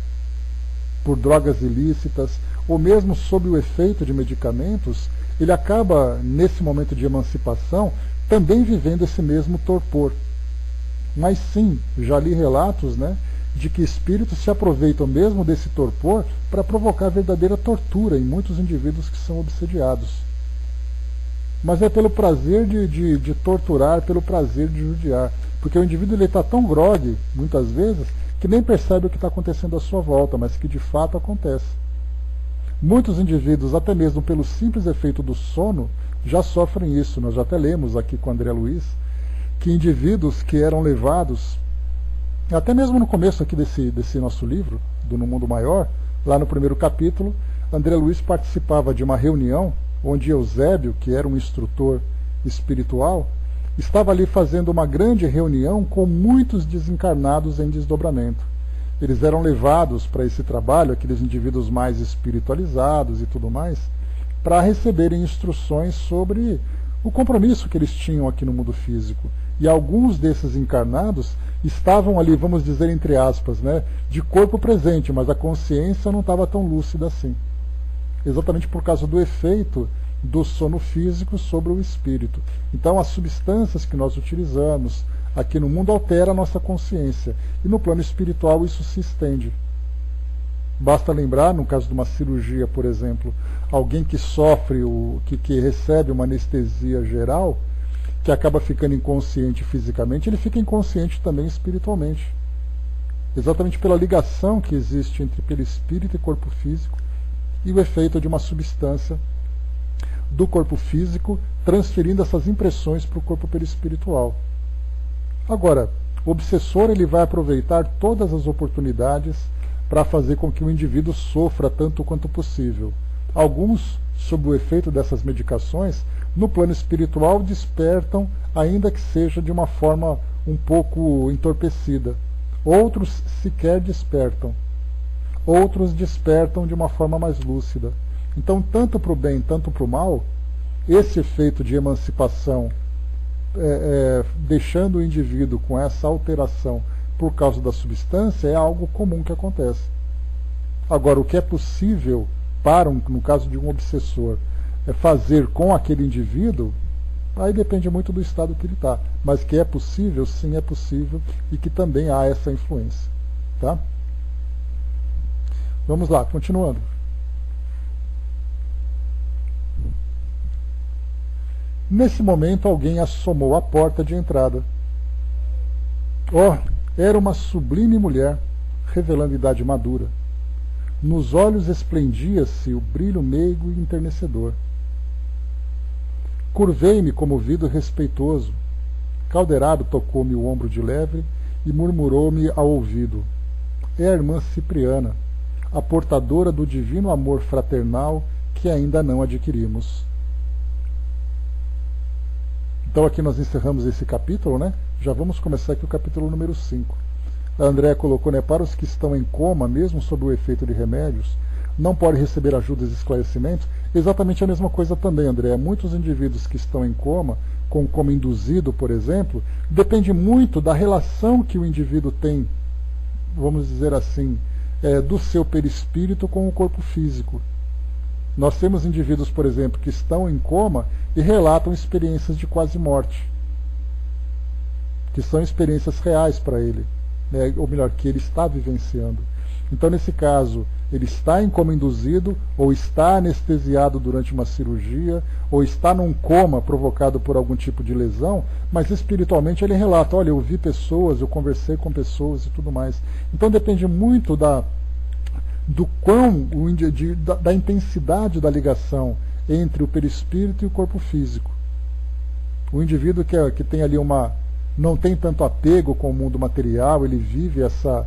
por drogas ilícitas, ou mesmo sob o efeito de medicamentos, ele acaba, nesse momento de emancipação, também vivendo esse mesmo torpor. Mas sim, já li relatos, né, de que espíritos se aproveitam mesmo desse torpor para provocar verdadeira tortura em muitos indivíduos que são obsediados. Mas é pelo prazer de torturar, pelo prazer de judiar. Porque o indivíduo está tão grogue, muitas vezes, que nem percebe o que está acontecendo à sua volta, mas que de fato acontece. Muitos indivíduos, até mesmo pelo simples efeito do sono, já sofrem isso. Nós já até lemos aqui com André Luiz, que indivíduos que eram levados, até mesmo no começo aqui desse nosso livro, do No Mundo Maior, lá no primeiro capítulo, André Luiz participava de uma reunião onde Eusébio, que era um instrutor espiritual, estava ali fazendo uma grande reunião com muitos desencarnados em desdobramento. Eles eram levados para esse trabalho, aqueles indivíduos mais espiritualizados e tudo mais, para receberem instruções sobre o compromisso que eles tinham aqui no mundo físico. E alguns desses encarnados estavam ali, vamos dizer entre aspas, né, de corpo presente, mas a consciência não estava tão lúcida assim. Exatamente por causa do efeito do sono físico sobre o espírito. Então as substâncias que nós utilizamos aqui no mundo alteram a nossa consciência. E no plano espiritual isso se estende. Basta lembrar, no caso de uma cirurgia, por exemplo, alguém que sofre, que recebe uma anestesia geral, que acaba ficando inconsciente fisicamente, ele fica inconsciente também espiritualmente. Exatamente pela ligação que existe entre perispírito e corpo físico e o efeito de uma substância do corpo físico transferindo essas impressões para o corpo perispiritual. Agora, o obsessor ele vai aproveitar todas as oportunidades para fazer com que o indivíduo sofra tanto quanto possível. Alguns, sob o efeito dessas medicações, no plano espiritual despertam, ainda que seja de uma forma um pouco entorpecida. Outros sequer despertam. Outros despertam de uma forma mais lúcida. Então, tanto para o bem, tanto para o mal, esse efeito de emancipação deixando o indivíduo com essa alteração por causa da substância é algo comum que acontece. Agora, o que é possível para, no caso de um obsessor, fazer com aquele indivíduo, aí depende muito do estado que ele está. Mas que é possível, sim, é possível, e que também há essa influência. Tá? Vamos lá, continuando. Nesse momento, alguém assomou à porta de entrada. Oh, era uma sublime mulher, revelando idade madura. Nos olhos esplendia-se o brilho meigo e enternecedor. Curvei-me comovido e respeitoso. Calderaro tocou-me o ombro de leve e murmurou-me ao ouvido: é a irmã Cipriana, a portadora do divino amor fraternal que ainda não adquirimos. Então aqui nós encerramos esse capítulo, né? Já vamos começar aqui o capítulo número 5. A Andréa colocou, né, para os que estão em coma, mesmo sob o efeito de remédios, não podem receber ajudas e esclarecimentos. Exatamente a mesma coisa também, Andréa. Muitos indivíduos que estão em coma, com coma induzido, por exemplo, depende muito da relação que o indivíduo tem, vamos dizer assim, do seu perispírito com o corpo físico. Nós temos indivíduos, por exemplo, que estão em coma e relatam experiências de quase morte, que são experiências reais para ele, né? Ou melhor, que ele está vivenciando. Então, nesse caso, ele está em coma induzido, ou está anestesiado durante uma cirurgia, ou está num coma provocado por algum tipo de lesão, mas espiritualmente ele relata: olha, eu vi pessoas, eu conversei com pessoas e tudo mais. Então depende muito da intensidade da ligação entre o perispírito e o corpo físico. O indivíduo que tem ali não tem tanto apego com o mundo material, ele vive essa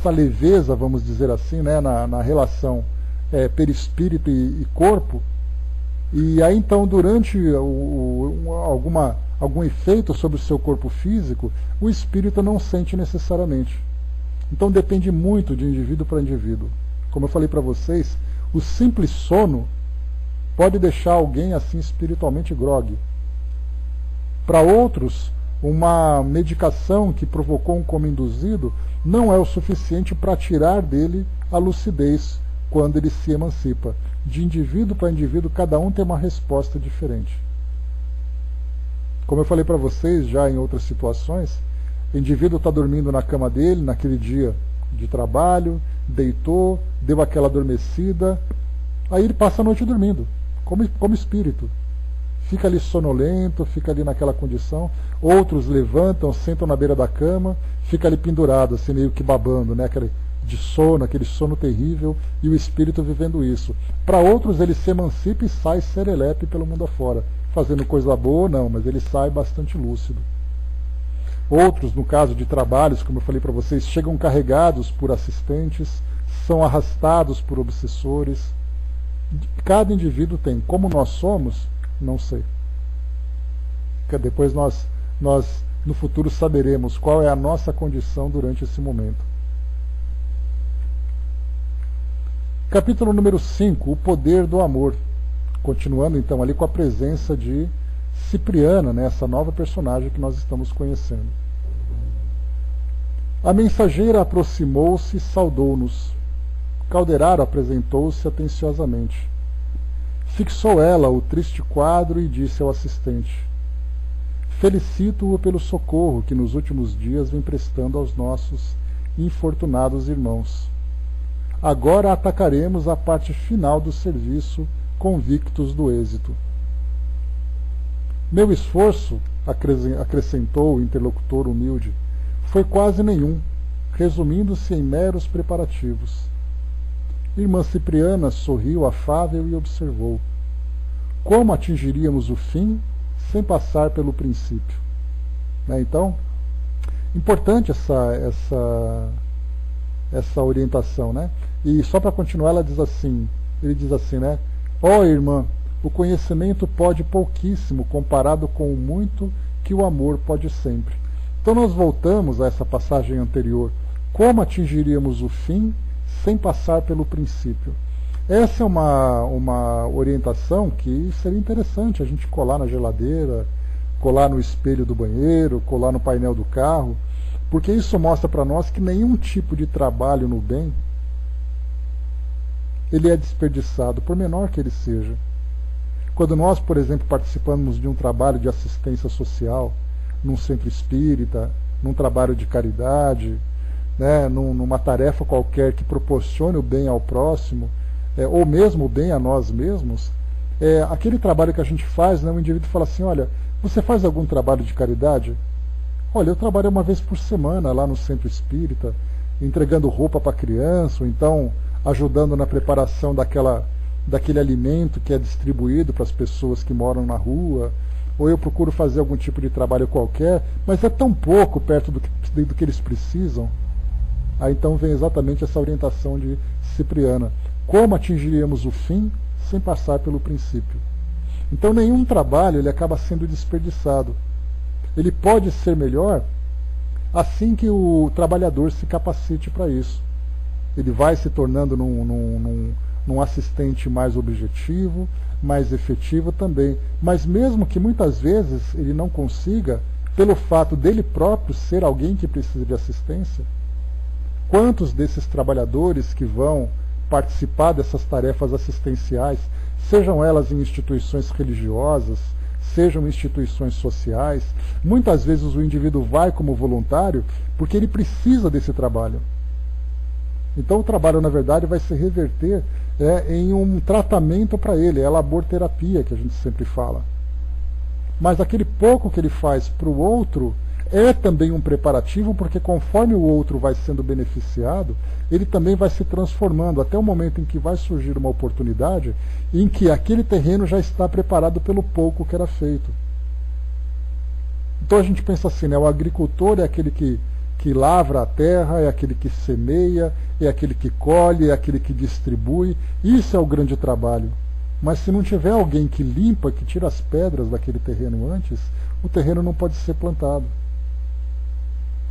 leveza, vamos dizer assim, né, na relação perispírito e corpo, e aí então durante algum efeito sobre o seu corpo físico, o espírito não sente necessariamente. Então depende muito de indivíduo para indivíduo. Como eu falei para vocês, o simples sono pode deixar alguém assim espiritualmente grogue. Para outros, uma medicação que provocou um coma induzido não é o suficiente para tirar dele a lucidez quando ele se emancipa. De indivíduo para indivíduo, cada um tem uma resposta diferente. Como eu falei para vocês já em outras situações, o indivíduo está dormindo na cama dele, naquele dia de trabalho, deitou, deu aquela adormecida, aí ele passa a noite dormindo, como espírito. Fica ali sonolento, fica ali naquela condição. Outros levantam, sentam na beira da cama, fica ali pendurado, assim meio que babando, né? Aquele sono terrível, e o espírito vivendo isso. Para outros ele se emancipa e sai serelepe pelo mundo afora, fazendo coisa boa não, mas ele sai bastante lúcido. Outros, no caso de trabalhos, como eu falei para vocês, chegam carregados por assistentes, são arrastados por obsessores. Cada indivíduo tem. Como nós somos, não sei. Depois nós no futuro saberemos qual é a nossa condição durante esse momento. Capítulo número 5, o poder do amor. Continuando então ali com a presença de Cipriana, né, essa nova personagem que nós estamos conhecendo. A mensageira aproximou-se e saudou-nos. Calderaro apresentou-se atenciosamente. Fixou ela o triste quadro e disse ao assistente: felicito-o pelo socorro que nos últimos dias vem prestando aos nossos infortunados irmãos. Agora atacaremos a parte final do serviço, convictos do êxito. Meu esforço, acrescentou o interlocutor humilde, foi quase nenhum, resumindo-se em meros preparativos. Irmã Cipriana sorriu afável e observou: como atingiríamos o fim sem passar pelo princípio? Né? Então, importante essa orientação, né? E só para continuar, ele diz assim, né? Ó irmã, o conhecimento pode pouquíssimo comparado com o muito que o amor pode sempre. Então nós voltamos a essa passagem anterior. Como atingiríamos o fim sem passar pelo princípio? Essa é uma orientação que seria interessante a gente colar na geladeira, colar no espelho do banheiro, colar no painel do carro, porque isso mostra para nós que nenhum tipo de trabalho no bem ele é desperdiçado, por menor que ele seja. Quando nós, por exemplo, participamos de um trabalho de assistência social, num centro espírita, num trabalho de caridade, né, numa tarefa qualquer que proporcione o bem ao próximo, ou mesmo o bem a nós mesmos, aquele trabalho que a gente faz, né, o indivíduo fala assim, olha, você faz algum trabalho de caridade? Olha, eu trabalho uma vez por semana lá no centro espírita, entregando roupa para criança, ou então ajudando na preparação daquele alimento que é distribuído para as pessoas que moram na rua, ou eu procuro fazer algum tipo de trabalho qualquer, mas é tão pouco perto do que eles precisam. Aí então vem exatamente essa orientação de Cipriana. Como atingiríamos o fim sem passar pelo princípio? Então nenhum trabalho ele acaba sendo desperdiçado. Ele pode ser melhor assim que o trabalhador se capacite para isso. Ele vai se tornando num assistente mais objetivo, mais efetivo também. Mas mesmo que muitas vezes ele não consiga, pelo fato dele próprio ser alguém que precisa de assistência, quantos desses trabalhadores que vão participar dessas tarefas assistenciais, sejam elas em instituições religiosas, sejam instituições sociais, muitas vezes o indivíduo vai como voluntário porque ele precisa desse trabalho. Então o trabalho, na verdade, vai se reverter em um tratamento para ele, é a laborterapia que a gente sempre fala. Mas aquele pouco que ele faz para o outro é também um preparativo, porque conforme o outro vai sendo beneficiado, ele também vai se transformando, até o momento em que vai surgir uma oportunidade em que aquele terreno já está preparado pelo pouco que era feito. Então a gente pensa assim, né, o agricultor é aquele que lavra a terra, é aquele que semeia, é aquele que colhe, é aquele que distribui. Isso é o grande trabalho. Mas se não tiver alguém que limpa, que tira as pedras daquele terreno antes, o terreno não pode ser plantado.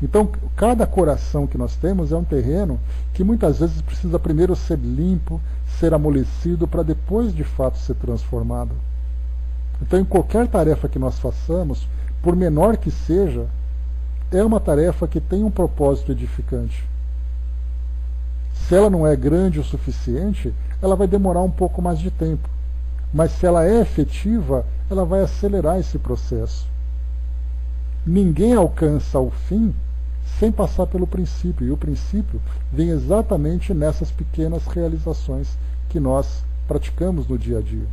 Então, cada coração que nós temos é um terreno que muitas vezes precisa primeiro ser limpo, ser amolecido, para depois de fato ser transformado. Então, em qualquer tarefa que nós façamos, por menor que seja, é uma tarefa que tem um propósito edificante. Se ela não é grande o suficiente, ela vai demorar um pouco mais de tempo. Mas se ela é efetiva, ela vai acelerar esse processo. Ninguém alcança o fim sem passar pelo princípio. E o princípio vem exatamente nessas pequenas realizações que nós praticamos no dia a dia.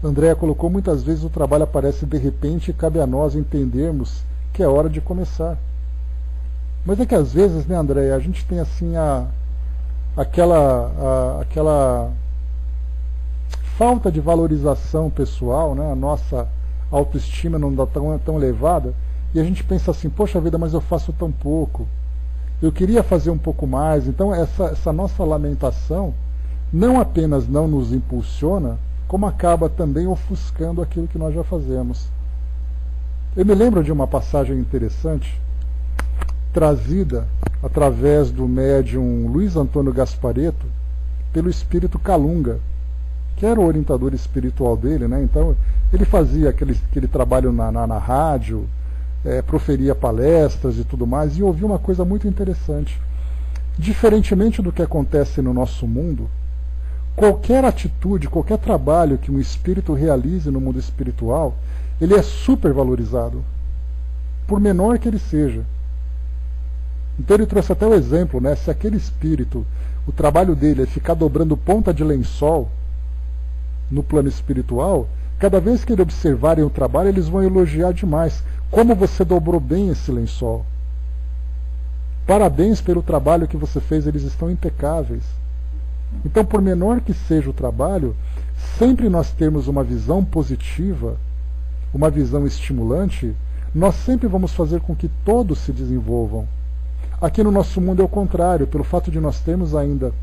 Andréa colocou, muitas vezes o trabalho aparece de repente e cabe a nós entendermos que é hora de começar. Mas é que às vezes, né, Andréa, a gente tem assim aquela falta de valorização pessoal, né? A nossa autoestima não está tão elevada, e a gente pensa assim, poxa vida, mas eu faço tão pouco, eu queria fazer um pouco mais. Então essa nossa lamentação não apenas não nos impulsiona, como acaba também ofuscando aquilo que nós já fazemos. Eu me lembro de uma passagem interessante, trazida através do médium Luiz Antônio Gasparetto, pelo espírito Calunga, que era o orientador espiritual dele, né? Então ele fazia aquele trabalho na rádio, proferia palestras e tudo mais, e ouvi uma coisa muito interessante. Diferentemente do que acontece no nosso mundo, qualquer atitude, qualquer trabalho que um espírito realize no mundo espiritual, ele é super valorizado, por menor que ele seja. Então ele trouxe até o exemplo, né? Se aquele espírito, o trabalho dele é ficar dobrando ponta de lençol no plano espiritual, cada vez que eles observarem o trabalho, eles vão elogiar demais. Como você dobrou bem esse lençol. Parabéns pelo trabalho que você fez, eles estão impecáveis. Então, por menor que seja o trabalho, sempre nós temos uma visão positiva, uma visão estimulante, nós sempre vamos fazer com que todos se desenvolvam. Aqui no nosso mundo é o contrário, pelo fato de nós termos ainda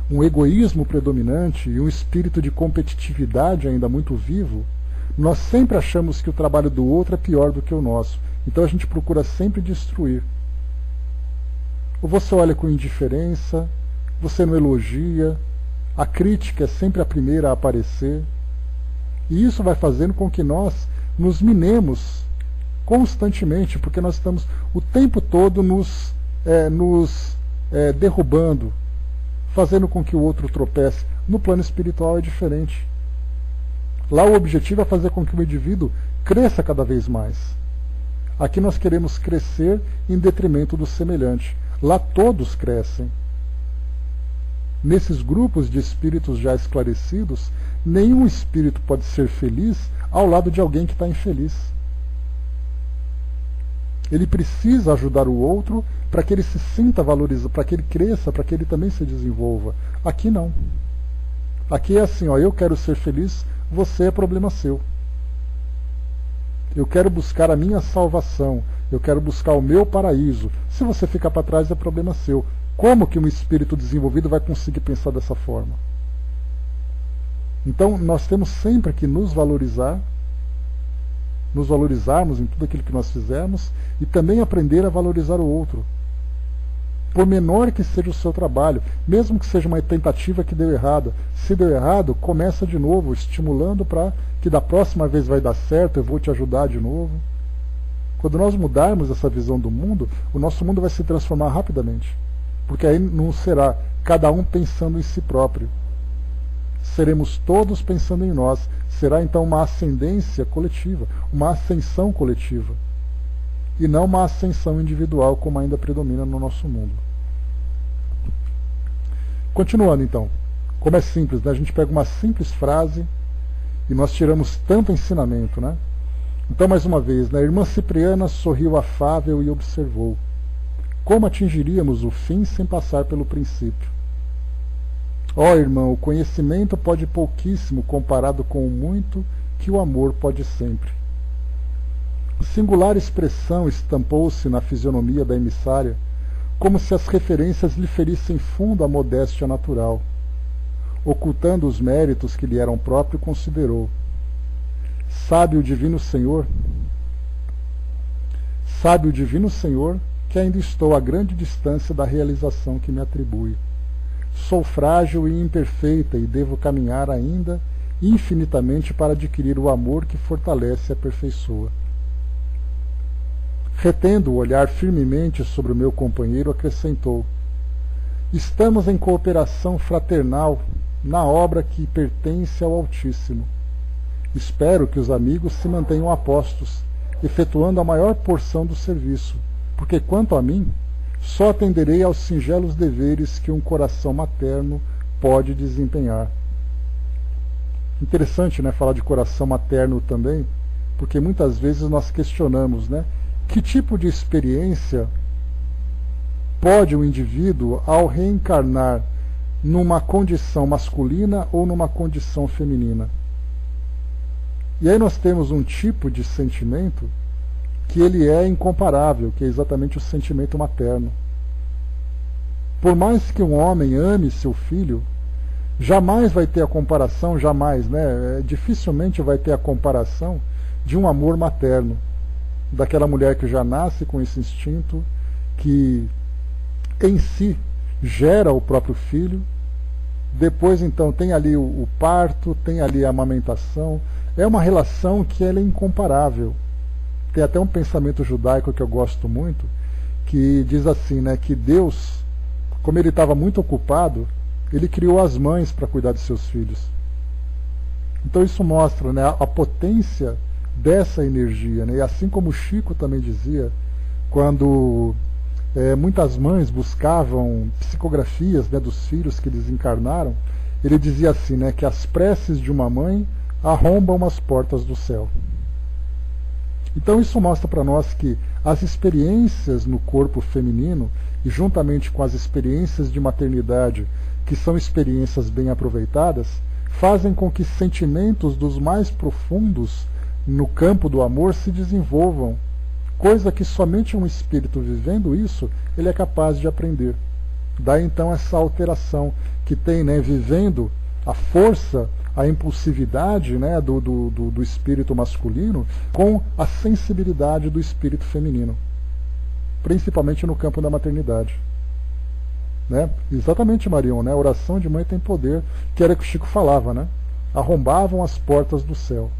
um egoísmo predominante e um espírito de competitividade ainda muito vivo, nós sempre achamos que o trabalho do outro é pior do que o nosso. Então a gente procura sempre destruir. Ou você olha com indiferença, você não elogia, a crítica é sempre a primeira a aparecer. E isso vai fazendo com que nós nos minemos constantemente, porque nós estamos o tempo todo nos derrubando, fazendo com que o outro tropece. No plano espiritual é diferente. Lá o objetivo é fazer com que o indivíduo cresça cada vez mais. Aqui nós queremos crescer em detrimento do semelhante. Lá todos crescem. Nesses grupos de espíritos já esclarecidos, nenhum espírito pode ser feliz ao lado de alguém que está infeliz. Ele precisa ajudar o outro para que ele se sinta valorizado, para que ele cresça, para que ele também se desenvolva. Aqui não. Aqui é assim, ó, eu quero ser feliz, você é problema seu. Eu quero buscar a minha salvação, eu quero buscar o meu paraíso. Se você ficar para trás, é problema seu. Como que um espírito desenvolvido vai conseguir pensar dessa forma? Então, nós temos sempre que nos valorizar, nos valorizarmos em tudo aquilo que nós fizermos e também aprender a valorizar o outro. Por menor que seja o seu trabalho, mesmo que seja uma tentativa que deu errado, se deu errado, começa de novo, estimulando para que da próxima vez vai dar certo, eu vou te ajudar de novo. Quando nós mudarmos essa visão do mundo, o nosso mundo vai se transformar rapidamente. Porque aí não será cada um pensando em si próprio. Seremos todos pensando em nós. Será então uma ascendência coletiva, uma ascensão coletiva. E não uma ascensão individual, como ainda predomina no nosso mundo. Continuando então. Como é simples, né? A gente pega uma simples frase e nós tiramos tanto ensinamento, né? Então, mais uma vez, né? A irmã Cipriana sorriu afável e observou. Como atingiríamos o fim sem passar pelo princípio? Ó irmão, o conhecimento pode pouquíssimo comparado com o muito que o amor pode sempre. Singular expressão estampou-se na fisionomia da emissária, como se as referências lhe ferissem fundo a modéstia natural. Ocultando os méritos que lhe eram próprios, considerou. Sabe o Divino Senhor que ainda estou a grande distância da realização que me atribui. Sou frágil e imperfeita e devo caminhar ainda infinitamente para adquirir o amor que fortalece e aperfeiçoa. Retendo o olhar firmemente sobre o meu companheiro, acrescentou: estamos em cooperação fraternal na obra que pertence ao Altíssimo. Espero que os amigos se mantenham apostos, efetuando a maior porção do serviço, porque, quanto a mim, só atenderei aos singelos deveres que um coração materno pode desempenhar. Interessante, né, falar de coração materno também, porque muitas vezes nós questionamos, né, que tipo de experiência pode o indivíduo, ao reencarnar numa condição masculina ou numa condição feminina? E aí nós temos um tipo de sentimento que ele é incomparável, que é exatamente o sentimento materno. Por mais que um homem ame seu filho, jamais vai ter a comparação, dificilmente vai ter a comparação de um amor materno, daquela mulher que já nasce com esse instinto, que em si gera o próprio filho, depois então tem ali o parto, tem ali a amamentação, é uma relação que ela é incomparável. Tem até um pensamento judaico que eu gosto muito, que diz assim, né, que Deus, como ele estava muito ocupado, ele criou as mães para cuidar de seus filhos. Então isso mostra, né, a potência dessa energia, né? E assim como o Chico também dizia, quando muitas mães buscavam psicografias, né, dos filhos que desencarnaram, ele dizia assim, né, que as preces de uma mãe arrombam as portas do céu. Então isso mostra para nós que as experiências no corpo feminino, e juntamente com as experiências de maternidade, que são experiências bem aproveitadas, fazem com que sentimentos dos mais profundos no campo do amor se desenvolvam, coisa que somente um espírito vivendo isso, ele é capaz de aprender. Daí então essa alteração que tem, né, vivendo a força, a impulsividade, né, do espírito masculino com a sensibilidade do espírito feminino, principalmente no campo da maternidade. Né? Exatamente, Marion, né? A oração de mãe tem poder, que era o que o Chico falava, né? Arrombavam as portas do céu.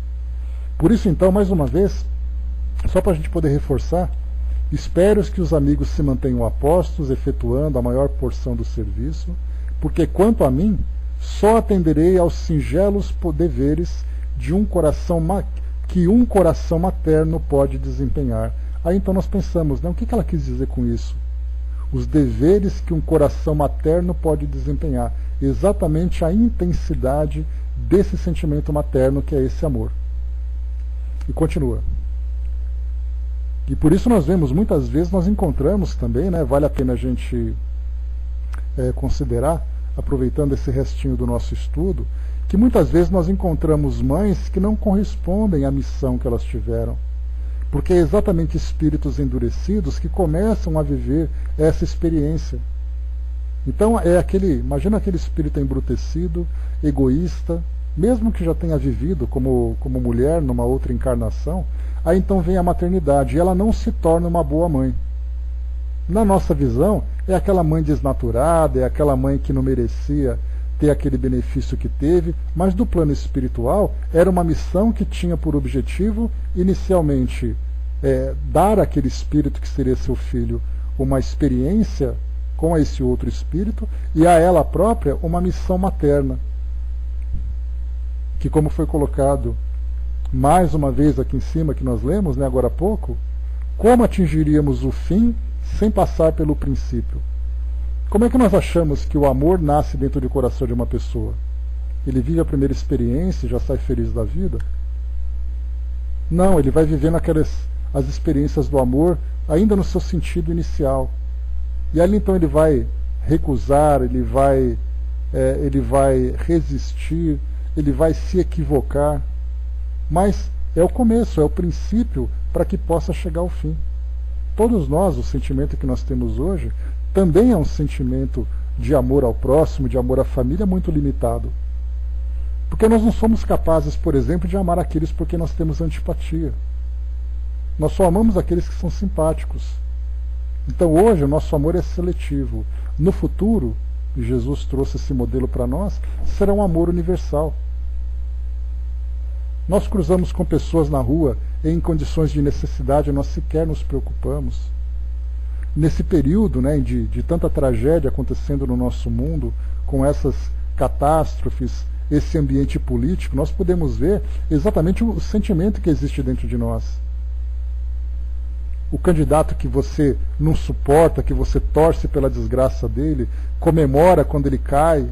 Por isso, então, mais uma vez, só para a gente poder reforçar, espero que os amigos se mantenham apostos, efetuando a maior porção do serviço, porque, quanto a mim, só atenderei aos singelos deveres de que um coração materno pode desempenhar. Aí então nós pensamos, né, o que ela quis dizer com isso? Os deveres que um coração materno pode desempenhar. Exatamente a intensidade desse sentimento materno, que é esse amor. E continua. E por isso nós vemos, muitas vezes nós encontramos também, né, vale a pena a gente considerar, aproveitando esse restinho do nosso estudo, que muitas vezes nós encontramos mães que não correspondem à missão que elas tiveram. Porque é exatamente espíritos endurecidos que começam a viver essa experiência. Então imagina aquele espírito embrutecido, egoísta, mesmo que já tenha vivido como mulher numa outra encarnação, aí então vem a maternidade e ela não se torna uma boa mãe. Na nossa visão, é aquela mãe desnaturada, é aquela mãe que não merecia ter aquele benefício que teve, mas do plano espiritual era uma missão que tinha por objetivo, inicialmente, dar àquele espírito que seria seu filho uma experiência com esse outro espírito, e a ela própria uma missão materna, que, como foi colocado mais uma vez aqui em cima, que nós lemos, né, agora há pouco, como atingiríamos o fim sem passar pelo princípio? Como é que nós achamos que o amor nasce dentro do coração de uma pessoa? Ele vive a primeira experiência e já sai feliz da vida? Não, ele vai vivendo as experiências do amor ainda no seu sentido inicial. E ali então ele vai recusar, ele vai resistir, ele vai se equivocar. Mas é o começo, é o princípio para que possa chegar ao fim. Todos nós, o sentimento que nós temos hoje, também é um sentimento de amor ao próximo, de amor à família muito limitado. Porque nós não somos capazes, por exemplo, de amar aqueles porque nós temos antipatia. Nós só amamos aqueles que são simpáticos. Então hoje o nosso amor é seletivo. No futuro, e Jesus trouxe esse modelo para nós, será um amor universal. Nós cruzamos com pessoas na rua em condições de necessidade, nós sequer nos preocupamos. Nesse período, né, de tanta tragédia acontecendo no nosso mundo, com essas catástrofes, esse ambiente político, nós podemos ver exatamente o sentimento que existe dentro de nós. O candidato que você não suporta, que você torce pela desgraça dele, comemora quando ele cai.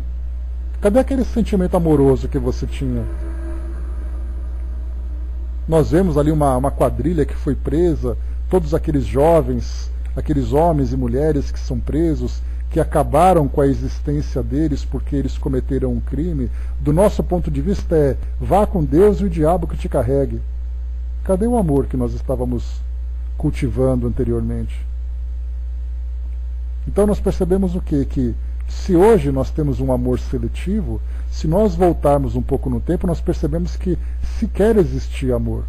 Cadê aquele sentimento amoroso que você tinha? Nós vemos ali uma quadrilha que foi presa, todos aqueles jovens, aqueles homens e mulheres que são presos, que acabaram com a existência deles porque eles cometeram um crime. Do nosso ponto de vista vá com Deus e o diabo que te carregue. Cadê o amor que nós estávamos cultivando anteriormente? Então nós percebemos o quê? Que se hoje nós temos um amor seletivo, se nós voltarmos um pouco no tempo, nós percebemos que sequer existia amor.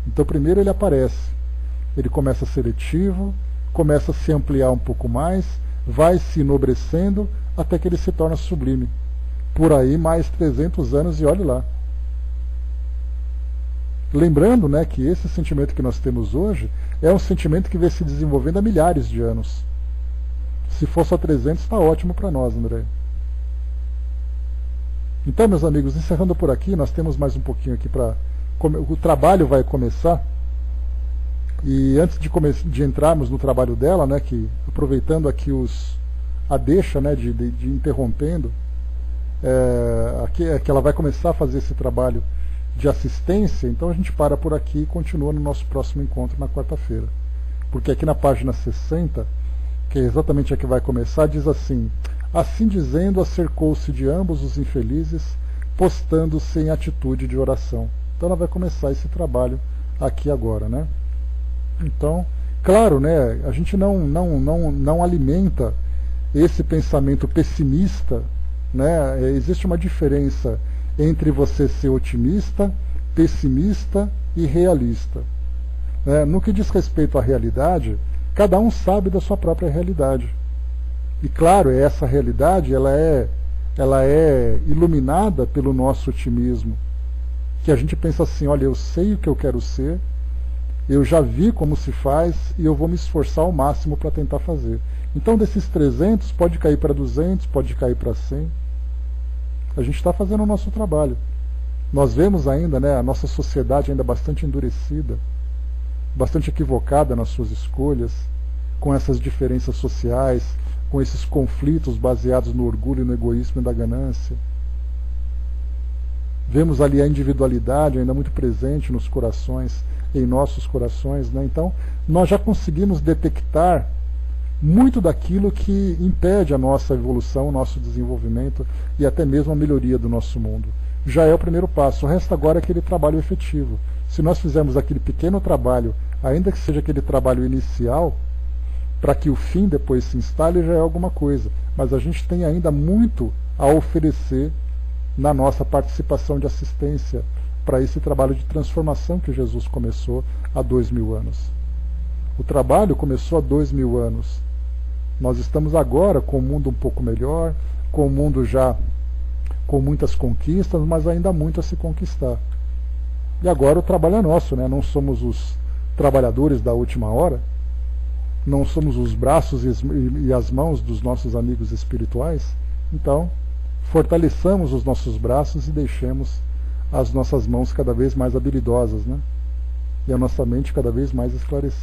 Então primeiro ele aparece, ele começa seletivo, começa a se ampliar um pouco mais, vai se enobrecendo até que ele se torna sublime. Por aí mais 300 anos e olhe lá. Lembrando, né, que esse sentimento que nós temos hoje é um sentimento que vem se desenvolvendo há milhares de anos. Se for só 300, está ótimo para nós, André. Então, meus amigos, encerrando por aqui, nós temos mais um pouquinho aqui para... O trabalho vai começar. E antes de entrarmos no trabalho dela, né, que, aproveitando aqui a deixa, né, de interrompendo, que ela vai começar a fazer esse trabalho de assistência, então a gente para por aqui e continua no nosso próximo encontro na quarta-feira. Porque aqui na página 60, que é exatamente a que vai começar, diz assim: assim dizendo, acercou-se de ambos os infelizes, postando-se em atitude de oração. Então ela vai começar esse trabalho aqui agora, né? Então, claro, né, a gente não alimenta esse pensamento pessimista, né? Existe uma diferença entre você ser otimista, pessimista e realista. No que diz respeito à realidade, cada um sabe da sua própria realidade. E claro, essa realidade ela é iluminada pelo nosso otimismo. que a gente pensa assim, olha, eu sei o que eu quero ser, eu já vi como se faz e eu vou me esforçar ao máximo para tentar fazer. Então desses 300 pode cair para 200, pode cair para 100. A gente está fazendo o nosso trabalho. Nós vemos ainda, né, a nossa sociedade ainda bastante endurecida, bastante equivocada nas suas escolhas, com essas diferenças sociais, com esses conflitos baseados no orgulho, no egoísmo e na ganância. Vemos ali a individualidade ainda muito presente nos corações, em nossos corações, né? Então, nós já conseguimos detectar muito daquilo que impede a nossa evolução, o nosso desenvolvimento e até mesmo a melhoria do nosso mundo. Já é o primeiro passo. O resto agora é aquele trabalho efetivo. Se nós fizermos aquele pequeno trabalho, ainda que seja aquele trabalho inicial, para que o fim depois se instale, já é alguma coisa. Mas a gente tem ainda muito a oferecer na nossa participação de assistência para esse trabalho de transformação que Jesus começou há 2000 anos. O trabalho começou há 2000 anos. Nós estamos agora com o mundo um pouco melhor, com o mundo já com muitas conquistas, mas ainda há muito a se conquistar. E agora o trabalho é nosso, né? Não somos os trabalhadores da última hora, não somos os braços e as mãos dos nossos amigos espirituais. Então, fortaleçamos os nossos braços e deixemos as nossas mãos cada vez mais habilidosas, né? E a nossa mente cada vez mais esclarecida.